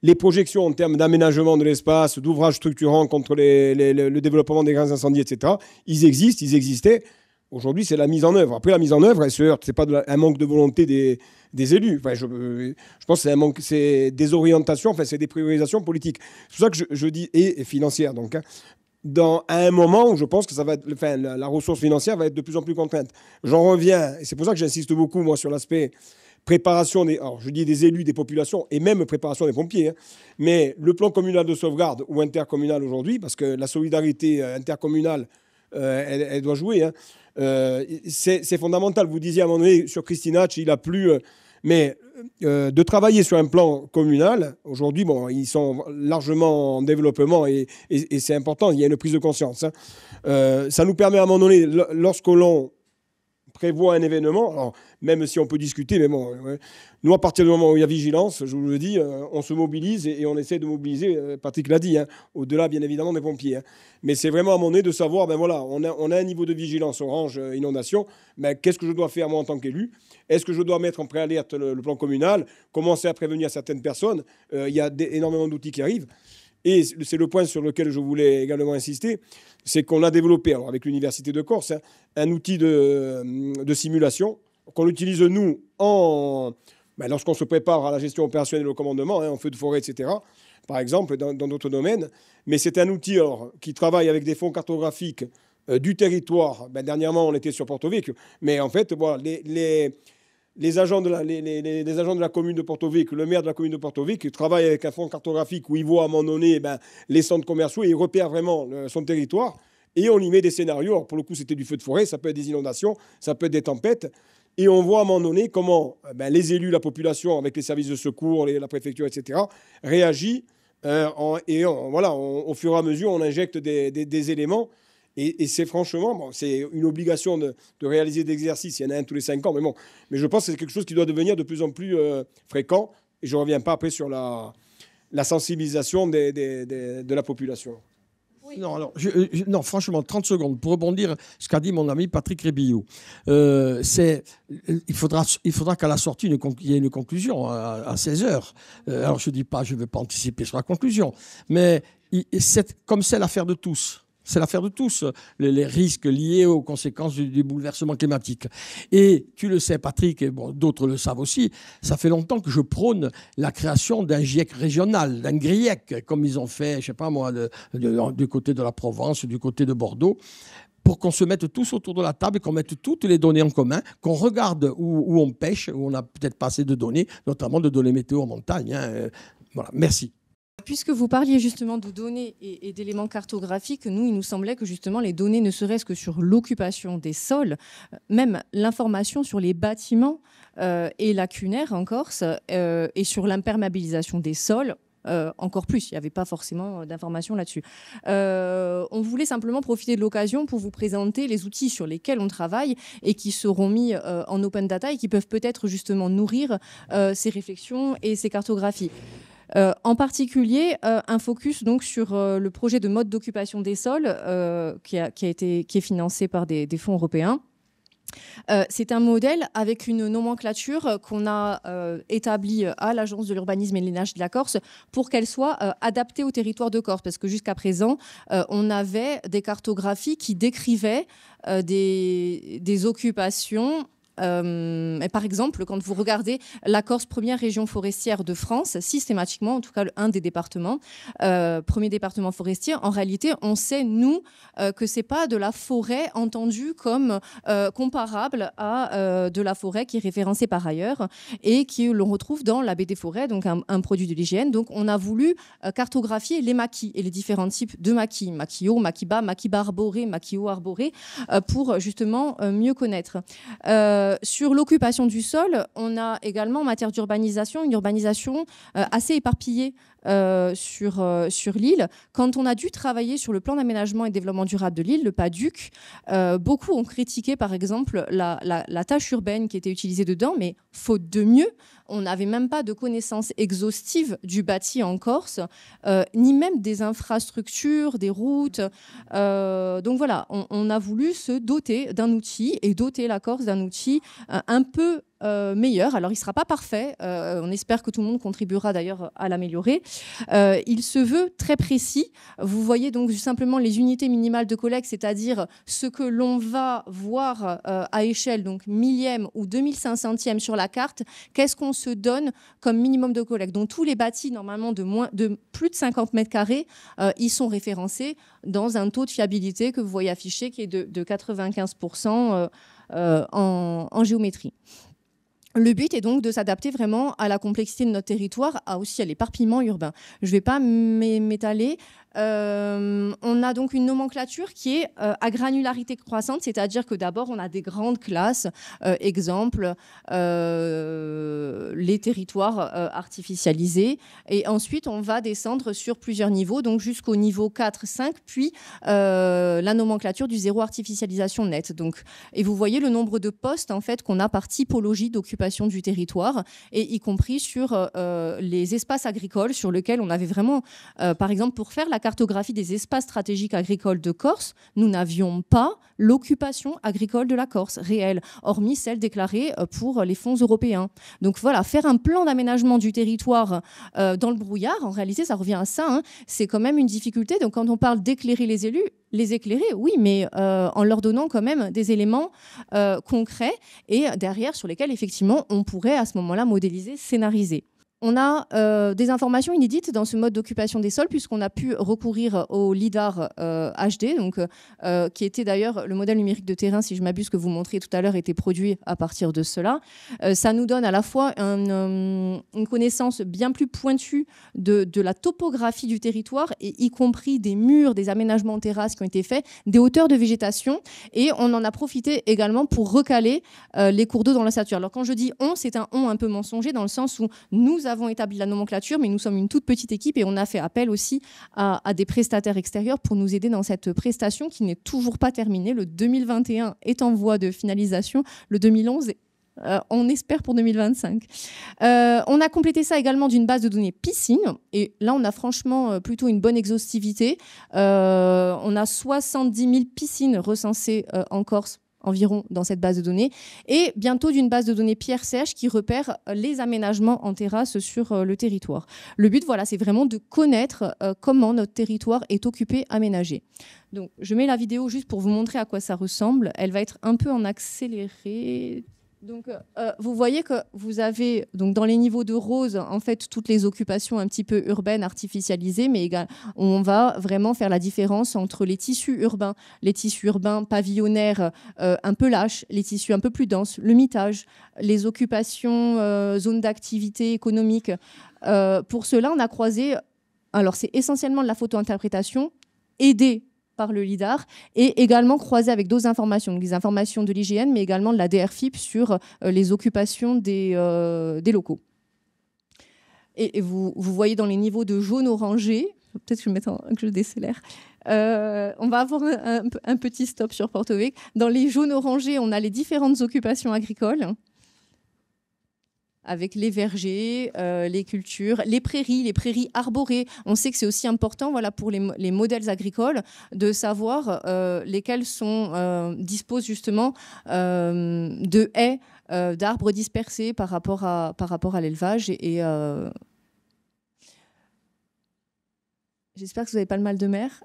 Les projections en termes d'aménagement de l'espace, d'ouvrages structurants contre le développement des grands incendies, etc., ils existaient. Aujourd'hui, c'est la mise en œuvre. Après, la mise en œuvre, elle se heurte. Ce n'est pas un manque de volonté des élus. Enfin, je pense que c'est des orientations, enfin, c'est des priorisations politiques. C'est pour ça que je dis, et financières, donc. Hein, à un moment où je pense que ça va être, enfin, la ressource financière va être de plus en plus contrainte. J'en reviens, et c'est pour ça que j'insiste beaucoup, moi, sur l'aspect préparation des élus, des populations, et même préparation des pompiers. Hein. Mais le plan communal de sauvegarde ou intercommunal aujourd'hui, parce que la solidarité intercommunale, elle doit jouer, hein. C'est fondamental. Vous disiez à un moment donné sur Christinach, il a plu... mais de travailler sur un plan communal, aujourd'hui, bon, ils sont largement en développement et c'est important, il y a une prise de conscience. Hein. Ça nous permet à un moment donné, lorsque l'on prévoit un événement, alors, même si on peut discuter, mais bon, ouais, nous, à partir du moment où il y a vigilance, je vous le dis, on se mobilise et on essaie de mobiliser, Patrick l'a dit, hein, au-delà, bien évidemment, des pompiers. Hein. Mais c'est vraiment à un moment donné de savoir, ben voilà, on a un niveau de vigilance orange inondation, ben, qu'est-ce que je dois faire moi en tant qu'élu? Est-ce que je dois mettre en préalerte le plan communal, commencer à prévenir certaines personnes? Il y a énormément d'outils qui arrivent. Et c'est le point sur lequel je voulais également insister, c'est qu'on a développé, alors avec l'Université de Corse, hein, un outil de simulation qu'on utilise nous lorsqu'on se prépare à la gestion opérationnelle au commandement, hein, en feu de forêt, etc., par exemple, dans d'autres domaines. Mais c'est un outil qui travaille avec des fonds cartographiques du territoire. Ben, dernièrement, on était sur Porto Vecchio, mais en fait, voilà, les agents de la commune de Porto Vecchio, le maire de la commune de Porto Vecchio, travaille avec un fonds cartographique où il voit à un moment donné les centres commerciaux et il repère vraiment son territoire et on y met des scénarios. Alors pour le coup, c'était du feu de forêt, ça peut être des inondations, ça peut être des tempêtes. Et on voit à un moment donné comment les élus, la population, avec les services de secours, la préfecture, etc., réagit. Au fur et à mesure, on injecte des éléments. Et c'est franchement, c'est une obligation de réaliser des exercices. Il y en a un tous les 5 ans, mais je pense que c'est quelque chose qui doit devenir de plus en plus fréquent. Et je ne reviens pas après sur la sensibilisation de la population. Non, alors, non, franchement, 30 secondes pour rebondir ce qu'a dit mon ami Patrick Rébillot. Il faudra qu'à la sortie, il y ait une conclusion à 16h. Alors, je ne vais pas anticiper sur la conclusion, mais comme c'est l'affaire de tous. C'est l'affaire de tous, les risques liés aux conséquences du bouleversement climatique. Et tu le sais, Patrick, et bon, d'autres le savent aussi, ça fait longtemps que je prône la création d'un GIEC régional, d'un GRIEC, comme ils ont fait, je ne sais pas moi, du côté de la Provence, du côté de Bordeaux, pour qu'on se mette tous autour de la table et qu'on mette toutes les données en commun, qu'on regarde où on pêche, où on n'a peut-être pas assez de données, notamment de données météo en montagne. Voilà, merci. Puisque vous parliez justement de données et d'éléments cartographiques, il nous semblait que justement les données, ne serait-ce que sur l'occupation des sols, même l'information sur les bâtiments est lacunaire en Corse, et sur l'imperméabilisation des sols, encore plus. Il n'y avait pas forcément d'informations là-dessus. On voulait simplement profiter de l'occasion pour vous présenter les outils sur lesquels on travaille et qui seront mis en open data et qui peuvent peut-être justement nourrir ces réflexions et ces cartographies. En particulier, un focus donc sur le projet de mode d'occupation des sols qui est financé par des fonds européens. C'est un modèle avec une nomenclature qu'on a établie à l'Agence de l'urbanisme et de l'énergie de la Corse pour qu'elle soit adaptée au territoire de Corse. Parce que jusqu'à présent, on avait des cartographies qui décrivaient des occupations. Par exemple, quand vous regardez la Corse, première région forestière de France, systématiquement, en tout cas un des départements, premier département forestier, en réalité, on sait, nous, que ce n'est pas de la forêt entendue comme comparable à de la forêt qui est référencée par ailleurs et qui l'on retrouve dans la baie des forêts, donc un produit de l'IGN. Donc, on a voulu cartographier les maquis et les différents types de maquis, maquis haut, maquis bas, maquis bas arborés, maquis haut arborés, pour justement mieux connaître. Sur l'occupation du sol, on a également en matière d'urbanisation une urbanisation assez éparpillée sur l'île. Quand on a dû travailler sur le plan d'aménagement et de développement durable de l'île, le PADUC, beaucoup ont critiqué par exemple la tâche urbaine qui était utilisée dedans, mais faute de mieux, on n'avait même pas de connaissances exhaustives du bâti en Corse, ni même des infrastructures, des routes. Donc voilà, on a voulu se doter d'un outil et doter la Corse d'un outil un peu meilleur. Alors, il ne sera pas parfait. On espère que tout le monde contribuera d'ailleurs à l'améliorer. Il se veut très précis. Vous voyez donc simplement les unités minimales de collecte, c'est-à-dire ce que l'on va voir à échelle, donc millième ou 2500e sur la carte. Qu'est-ce qu'on se donne comme minimum de collecte? Donc, tous les bâtis, normalement, de plus de 50 mètres carrés, ils sont référencés dans un taux de fiabilité que vous voyez affiché, qui est de 95% en géométrie. Le but est donc de s'adapter vraiment à la complexité de notre territoire, aussi à l'éparpillement urbain. Je ne vais pas m'étaler. On a donc une nomenclature qui est à granularité croissante, c'est-à-dire que d'abord on a des grandes classes, exemple les territoires artificialisés, et ensuite on va descendre sur plusieurs niveaux, donc jusqu'au niveau 4, 5, puis la nomenclature du zéro artificialisation nette. Donc, et vous voyez le nombre de postes en fait qu'on a par typologie d'occupation du territoire, et y compris sur les espaces agricoles sur lesquels on avait vraiment, par exemple pour faire la cartographie des espaces stratégiques agricoles de Corse, nous n'avions pas l'occupation agricole de la Corse réelle, hormis celle déclarée pour les fonds européens. Donc voilà, faire un plan d'aménagement du territoire dans le brouillard, en réalité, ça revient à ça, hein, c'est quand même une difficulté. Donc quand on parle d'éclairer les élus, les éclairer, oui, mais en leur donnant quand même des éléments concrets et derrière sur lesquels, effectivement, on pourrait à ce moment-là modéliser, scénariser. On a des informations inédites dans ce mode d'occupation des sols, puisqu'on a pu recourir au LIDAR HD, donc, qui était d'ailleurs le modèle numérique de terrain, si je m'abuse, que vous montriez tout à l'heure, était produit à partir de cela. Ça nous donne à la fois une connaissance bien plus pointue de la topographie du territoire, et y compris des murs, des aménagements en terrasse qui ont été faits, des hauteurs de végétation, et on en a profité également pour recaler les cours d'eau dans la stature. Alors quand je dis on, c'est un on un peu mensonger, dans le sens où nous avons établi la nomenclature, mais nous sommes une toute petite équipe et on a fait appel aussi à des prestataires extérieurs pour nous aider dans cette prestation qui n'est toujours pas terminée. Le 2021 est en voie de finalisation. Le 2011 on espère pour 2025. On a complété ça également d'une base de données piscine. Et là, on a franchement plutôt une bonne exhaustivité. On a 70 000 piscines recensées en Corse environ dans cette base de données, et bientôt d'une base de données pierres sèches qui repère les aménagements en terrasse sur le territoire. Le but, voilà, c'est vraiment de connaître comment notre territoire est occupé, aménagé. Donc, je mets la vidéo juste pour vous montrer à quoi ça ressemble. Elle va être un peu en accéléré. Donc, vous voyez que vous avez donc dans les niveaux de rose en fait toutes les occupations un petit peu urbaines, artificialisées, mais on va vraiment faire la différence entre les tissus urbains pavillonnaires un peu lâches, les tissus un peu plus denses, le mitage, les occupations zones d'activité économique. Pour cela, on a croisé, alors c'est essentiellement de la photo-interprétation aidée par le LIDAR, et également croisé avec d'autres informations, donc des informations de l'IGN, mais également de la DRFIP sur les occupations des locaux. Et vous voyez dans les niveaux de jaune orangé, peut-être que je décélère, on va avoir un petit stop sur Porto Vecchio. Dans les jaunes orangés, on a les différentes occupations agricoles, avec les vergers, les cultures, les prairies arborées. On sait que c'est aussi important, voilà, pour les modèles agricoles de savoir lesquels disposent justement de haies, d'arbres dispersés par rapport à l'élevage. J'espère que vous n'avez pas le mal de mer.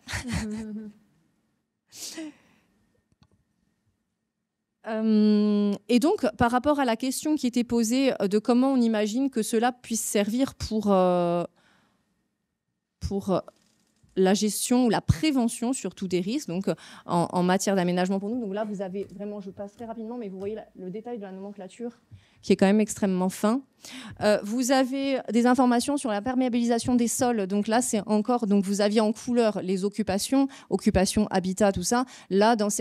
Et donc, par rapport à la question qui était posée de comment on imagine que cela puisse servir pour la gestion ou la prévention surtout des risques, donc en matière d'aménagement pour nous. Donc là, vous avez vraiment, je passe très rapidement, mais vous voyez le détail de la nomenclature qui est quand même extrêmement fin. Vous avez des informations sur la perméabilisation des sols. Donc là, c'est encore, donc vous aviez en couleur les occupations, habitat, tout ça. Là, donc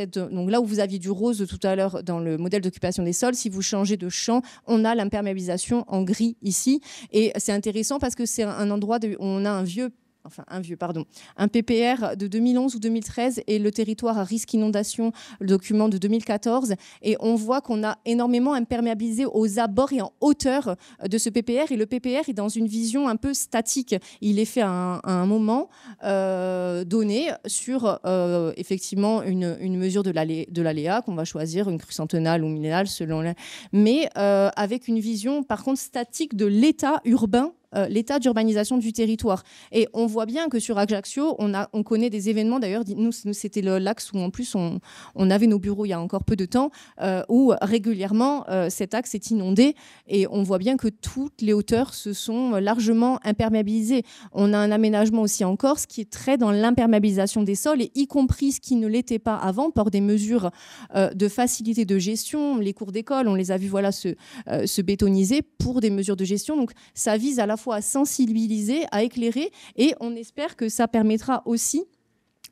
là où vous aviez du rose tout à l'heure dans le modèle d'occupation des sols, si vous changez de champ, on a l'imperméabilisation en gris ici. Et c'est intéressant parce que c'est un endroit où on a un PPR de 2011 ou 2013 et le territoire à risque inondation, le document de 2014. Et on voit qu'on a énormément imperméabilisé aux abords et en hauteur de ce PPR. Et le PPR est dans une vision un peu statique. Il est fait à un moment donné sur effectivement une mesure de l'aléa qu'on va choisir, une crue centennale ou millénale mais avec une vision par contre statique de l'état urbain, l'état d'urbanisation du territoire. Et on voit bien que sur Ajaccio, on connaît des événements, d'ailleurs, nous c'était l'axe où en plus on avait nos bureaux il y a encore peu de temps, où régulièrement cet axe est inondé, et on voit bien que toutes les hauteurs se sont largement imperméabilisées. On a un aménagement aussi en Corse qui est très dans l'imperméabilisation des sols, et y compris ce qui ne l'était pas avant, par des mesures de facilité de gestion. Les cours d'école, on les a vus se bétoniser pour des mesures de gestion. Donc ça vise à la fois à sensibiliser, à éclairer, et on espère que ça permettra aussi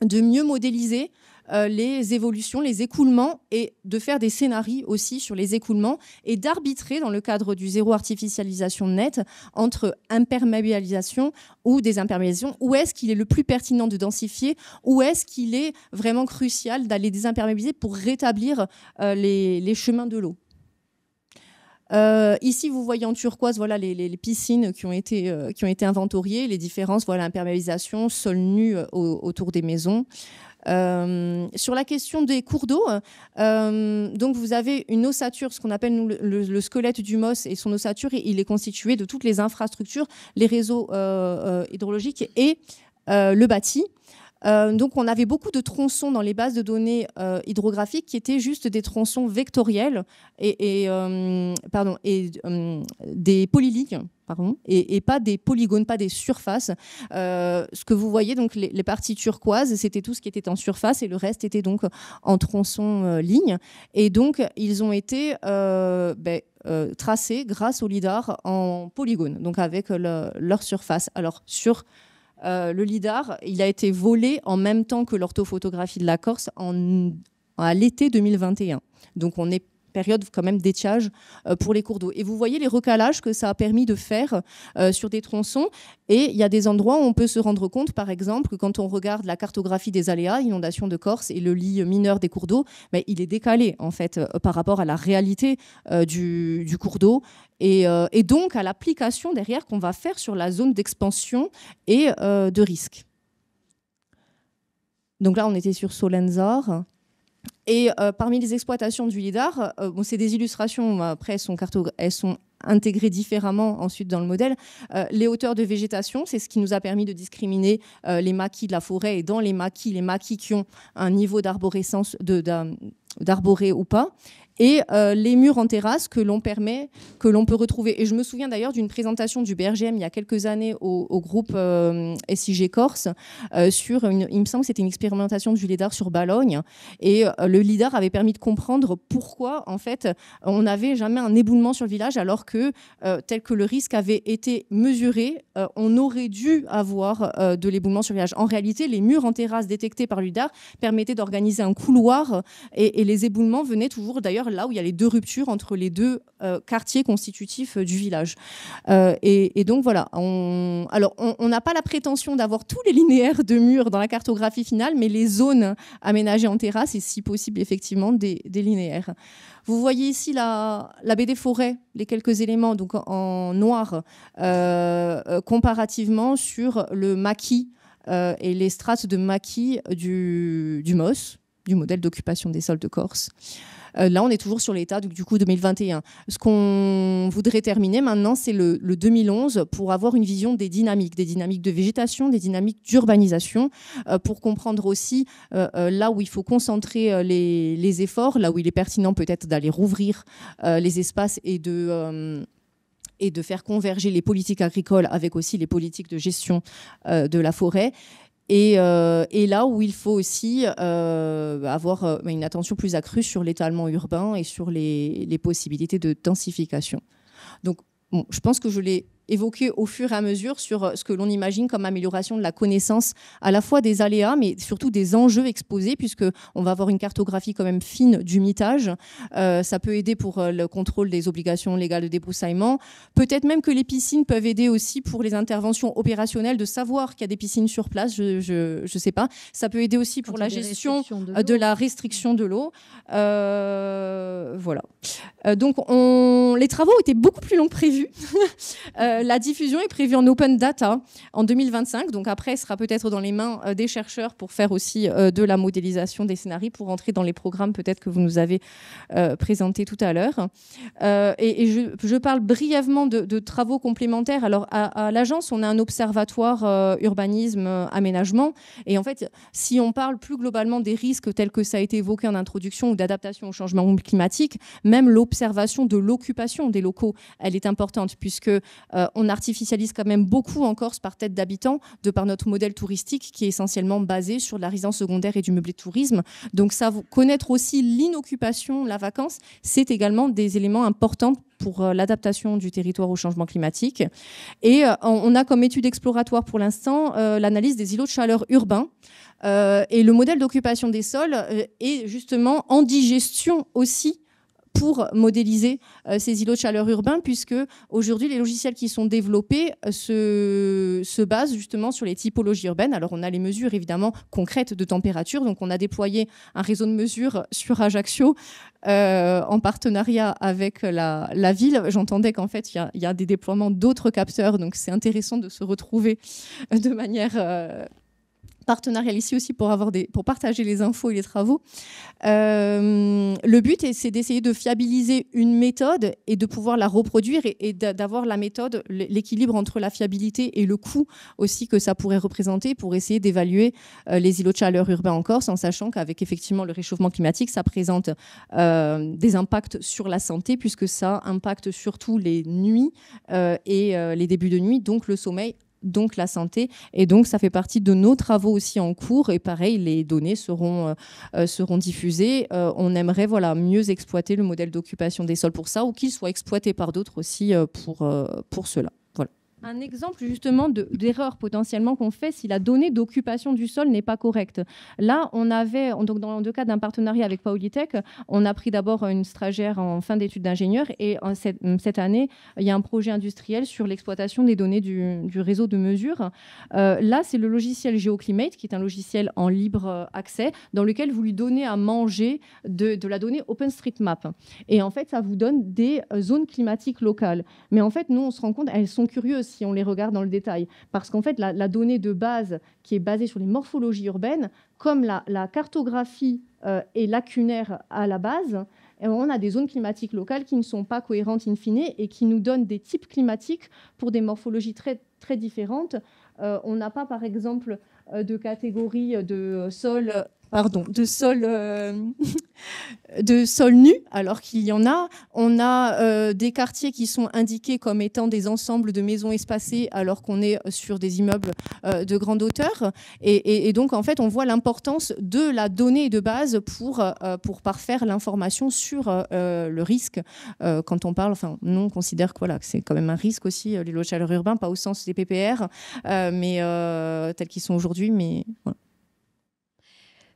de mieux modéliser les évolutions, les écoulements, et de faire des scénarios aussi sur les écoulements, et d'arbitrer dans le cadre du zéro artificialisation nette entre imperméabilisation ou désimperméabilisation. Où est-ce qu'il est le plus pertinent de densifier? Où est-ce qu'il est vraiment crucial d'aller désimperméabiliser pour rétablir les chemins de l'eau? Ici, vous voyez en turquoise, voilà les piscines qui ont été inventoriées, les différences, voilà, imperméabilisation, sol nu autour des maisons. Sur la question des cours d'eau, donc vous avez une ossature, ce qu'on appelle nous, le squelette du MOS, et son ossature, il est constitué de toutes les infrastructures, les réseaux hydrologiques et le bâti. Donc on avait beaucoup de tronçons dans les bases de données hydrographiques qui étaient juste des tronçons vectoriels et des polylignes, et pas des polygones, pas des surfaces. Ce que vous voyez, donc les parties turquoises, c'était tout ce qui était en surface, et le reste était donc en tronçons lignes. Et donc ils ont été tracés grâce au LIDAR en polygones, donc avec leur surface. Alors sur le LIDAR, il a été volé en même temps que l'orthophotographie de la Corse à l'été 2021. Donc on est période quand même d'étiage pour les cours d'eau. Et vous voyez les recalages que ça a permis de faire sur des tronçons. Et il y a des endroits où on peut se rendre compte, par exemple, que quand on regarde la cartographie des aléas, inondation de Corse et le lit mineur des cours d'eau, il est décalé en fait par rapport à la réalité du cours d'eau et donc à l'application derrière qu'on va faire sur la zone d'expansion et de risque. Donc là, on était sur Solenzor. Et parmi les exploitations du LIDAR, c'est des illustrations, après elles sont intégrées différemment ensuite dans le modèle. Les hauteurs de végétation, c'est ce qui nous a permis de discriminer les maquis de la forêt, et dans les maquis qui ont un niveau d'arborescence, d'arborée ou pas. Et les murs en terrasse que l'on peut retrouver. Et je me souviens d'ailleurs d'une présentation du BRGM il y a quelques années au groupe SIG Corse sur il me semble que c'était une expérimentation du LIDAR sur Balogne. Et le LIDAR avait permis de comprendre pourquoi en fait on n'avait jamais un éboulement sur le village, alors que tel que le risque avait été mesuré, on aurait dû avoir de l'éboulement sur le village. En réalité, les murs en terrasse détectés par le LIDAR permettaient d'organiser un couloir et les éboulements venaient toujours d'ailleurs là où il y a les deux ruptures entre les deux quartiers constitutifs du village. Et donc voilà, on n'a pas la prétention d'avoir tous les linéaires de murs dans la cartographie finale, mais les zones aménagées en terrasse et si possible effectivement des linéaires. Vous voyez ici la baie des Forêts, les quelques éléments donc en noir comparativement sur le maquis et les strates de maquis du MOS, du modèle d'occupation des sols de Corse. Là, on est toujours sur l'état du coup 2021. Ce qu'on voudrait terminer maintenant, c'est le 2011 pour avoir une vision des dynamiques de végétation, des dynamiques d'urbanisation, pour comprendre aussi là où il faut concentrer les efforts, là où il est pertinent peut-être d'aller rouvrir les espaces et de faire converger les politiques agricoles avec aussi les politiques de gestion de la forêt. Et là où il faut aussi avoir une attention plus accrue sur l'étalement urbain et sur les possibilités de densification. Donc, bon, je pense que je l'ai évoqué au fur et à mesure sur ce que l'on imagine comme amélioration de la connaissance à la fois des aléas, mais surtout des enjeux exposés, puisqu'on va avoir une cartographie quand même fine du mitage. Ça peut aider pour le contrôle des obligations légales de débroussaillement. Peut-être même que les piscines peuvent aider aussi pour les interventions opérationnelles, de savoir qu'il y a des piscines sur place, je sais pas. Ça peut aider aussi pour la gestion de la restriction de l'eau. Voilà. Donc, les travaux étaient beaucoup plus longs que prévu. La diffusion est prévue en open data en 2025. Donc après, ce sera peut-être dans les mains des chercheurs pour faire aussi de la modélisation des scénarios, pour entrer dans les programmes peut-être que vous nous avez présentés tout à l'heure. Et je parle brièvement de travaux complémentaires. Alors à l'agence, on a un observatoire urbanisme, aménagement. Et en fait, si on parle plus globalement des risques tels que ça a été évoqué en introduction ou d'adaptation au changement climatique, même l'observation de l'occupation des locaux, elle est importante, puisque on artificialise quand même beaucoup en Corse par tête d'habitant, de par notre modèle touristique qui est essentiellement basé sur la résidence secondaire et du meublé de tourisme. Donc connaître aussi l'inoccupation, la vacance, c'est également des éléments importants pour l'adaptation du territoire au changement climatique. Et on a comme étude exploratoire pour l'instant l'analyse des îlots de chaleur urbains. Et le modèle d'occupation des sols est justement en digestion aussi pour modéliser ces îlots de chaleur urbains, puisque aujourd'hui les logiciels qui sont développés se basent justement sur les typologies urbaines. Alors on a les mesures évidemment concrètes de température, donc on a déployé un réseau de mesures sur Ajaccio en partenariat avec la ville. J'entendais qu'en fait il y a des déploiements d'autres capteurs, donc c'est intéressant de se retrouver de manière partenarial ici aussi pour partager les infos et les travaux. Le but, c'est d'essayer de fiabiliser une méthode et de pouvoir la reproduire et d'avoir la méthode, l'équilibre entre la fiabilité et le coût aussi que ça pourrait représenter pour essayer d'évaluer les îlots de chaleur urbains en Corse, en sachant qu'avec effectivement le réchauffement climatique, ça présente des impacts sur la santé, puisque ça impacte surtout les nuits et les débuts de nuit, donc le sommeil, donc la santé, et donc ça fait partie de nos travaux aussi en cours, et pareil, les données seront diffusées. On aimerait mieux exploiter le modèle d'occupation des sols pour ça, ou qu'il soit exploité par d'autres aussi pour cela. Voilà. Un exemple justement d'erreur potentiellement qu'on fait si la donnée d'occupation du sol n'est pas correcte. Là, on avait, donc dans le cadre d'un partenariat avec Paulitech, on a pris d'abord une stagiaire en fin d'études d'ingénieur et cette année, il y a un projet industriel sur l'exploitation des données du réseau de mesure. Là, c'est le logiciel GeoClimate, qui est un logiciel en libre accès, dans lequel vous lui donnez à manger de la donnée OpenStreetMap. Et en fait, ça vous donne des zones climatiques locales. Mais en fait, nous, on se rend compte, elles sont curieuses si on les regarde dans le détail. Parce qu'en fait, la donnée de base qui est basée sur les morphologies urbaines, comme la cartographie est lacunaire à la base, on a des zones climatiques locales qui ne sont pas cohérentes in fine et qui nous donnent des types climatiques pour des morphologies très, très différentes. On n'a pas, par exemple, de catégorie de sol... de sol nu, alors qu'il y en a. On a des quartiers qui sont indiqués comme étant des ensembles de maisons espacées, alors qu'on est sur des immeubles de grande hauteur. Et donc, en fait, on voit l'importance de la donnée de base pour parfaire l'information sur le risque. Quand on parle, enfin, nous, on considère que, voilà, que c'est quand même un risque aussi, les lots de chaleur urbains, pas au sens des PPR, mais tels qu'ils sont aujourd'hui, mais voilà.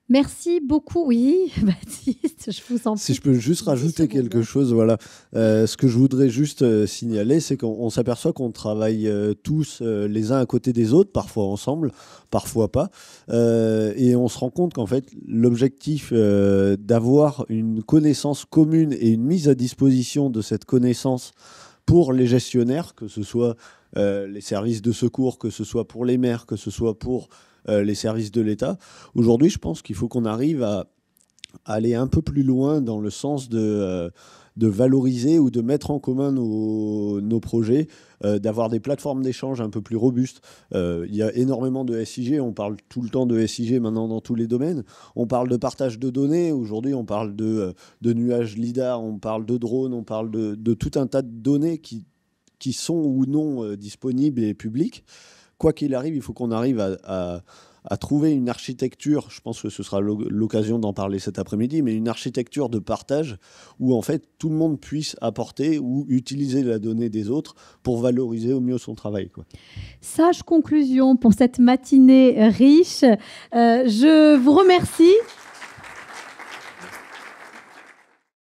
Merci beaucoup. Oui, Baptiste, je vous en prie. Si je peux juste rajouter quelque chose, voilà. Ce que je voudrais juste signaler, c'est qu'on s'aperçoit qu'on travaille tous les uns à côté des autres, parfois ensemble, parfois pas. Et on se rend compte qu'en fait, l'objectif d'avoir une connaissance commune et une mise à disposition de cette connaissance pour les gestionnaires, que ce soit les services de secours, que ce soit pour les maires, que ce soit pour les services de l'État. Aujourd'hui, je pense qu'il faut qu'on arrive à aller un peu plus loin dans le sens de valoriser ou de mettre en commun nos projets, d'avoir des plateformes d'échange un peu plus robustes. Il y a énormément de SIG, on parle tout le temps de SIG maintenant dans tous les domaines. On parle de partage de données, aujourd'hui on parle de nuages LIDAR, on parle de drones, on parle de tout un tas de données qui sont ou non disponibles et publiques. Quoi qu'il arrive, il faut qu'on arrive à trouver une architecture, je pense que ce sera l'occasion d'en parler cet après-midi, mais une architecture de partage où en fait tout le monde puisse apporter ou utiliser la donnée des autres pour valoriser au mieux son travail, quoi. Sage conclusion pour cette matinée riche. Je vous remercie.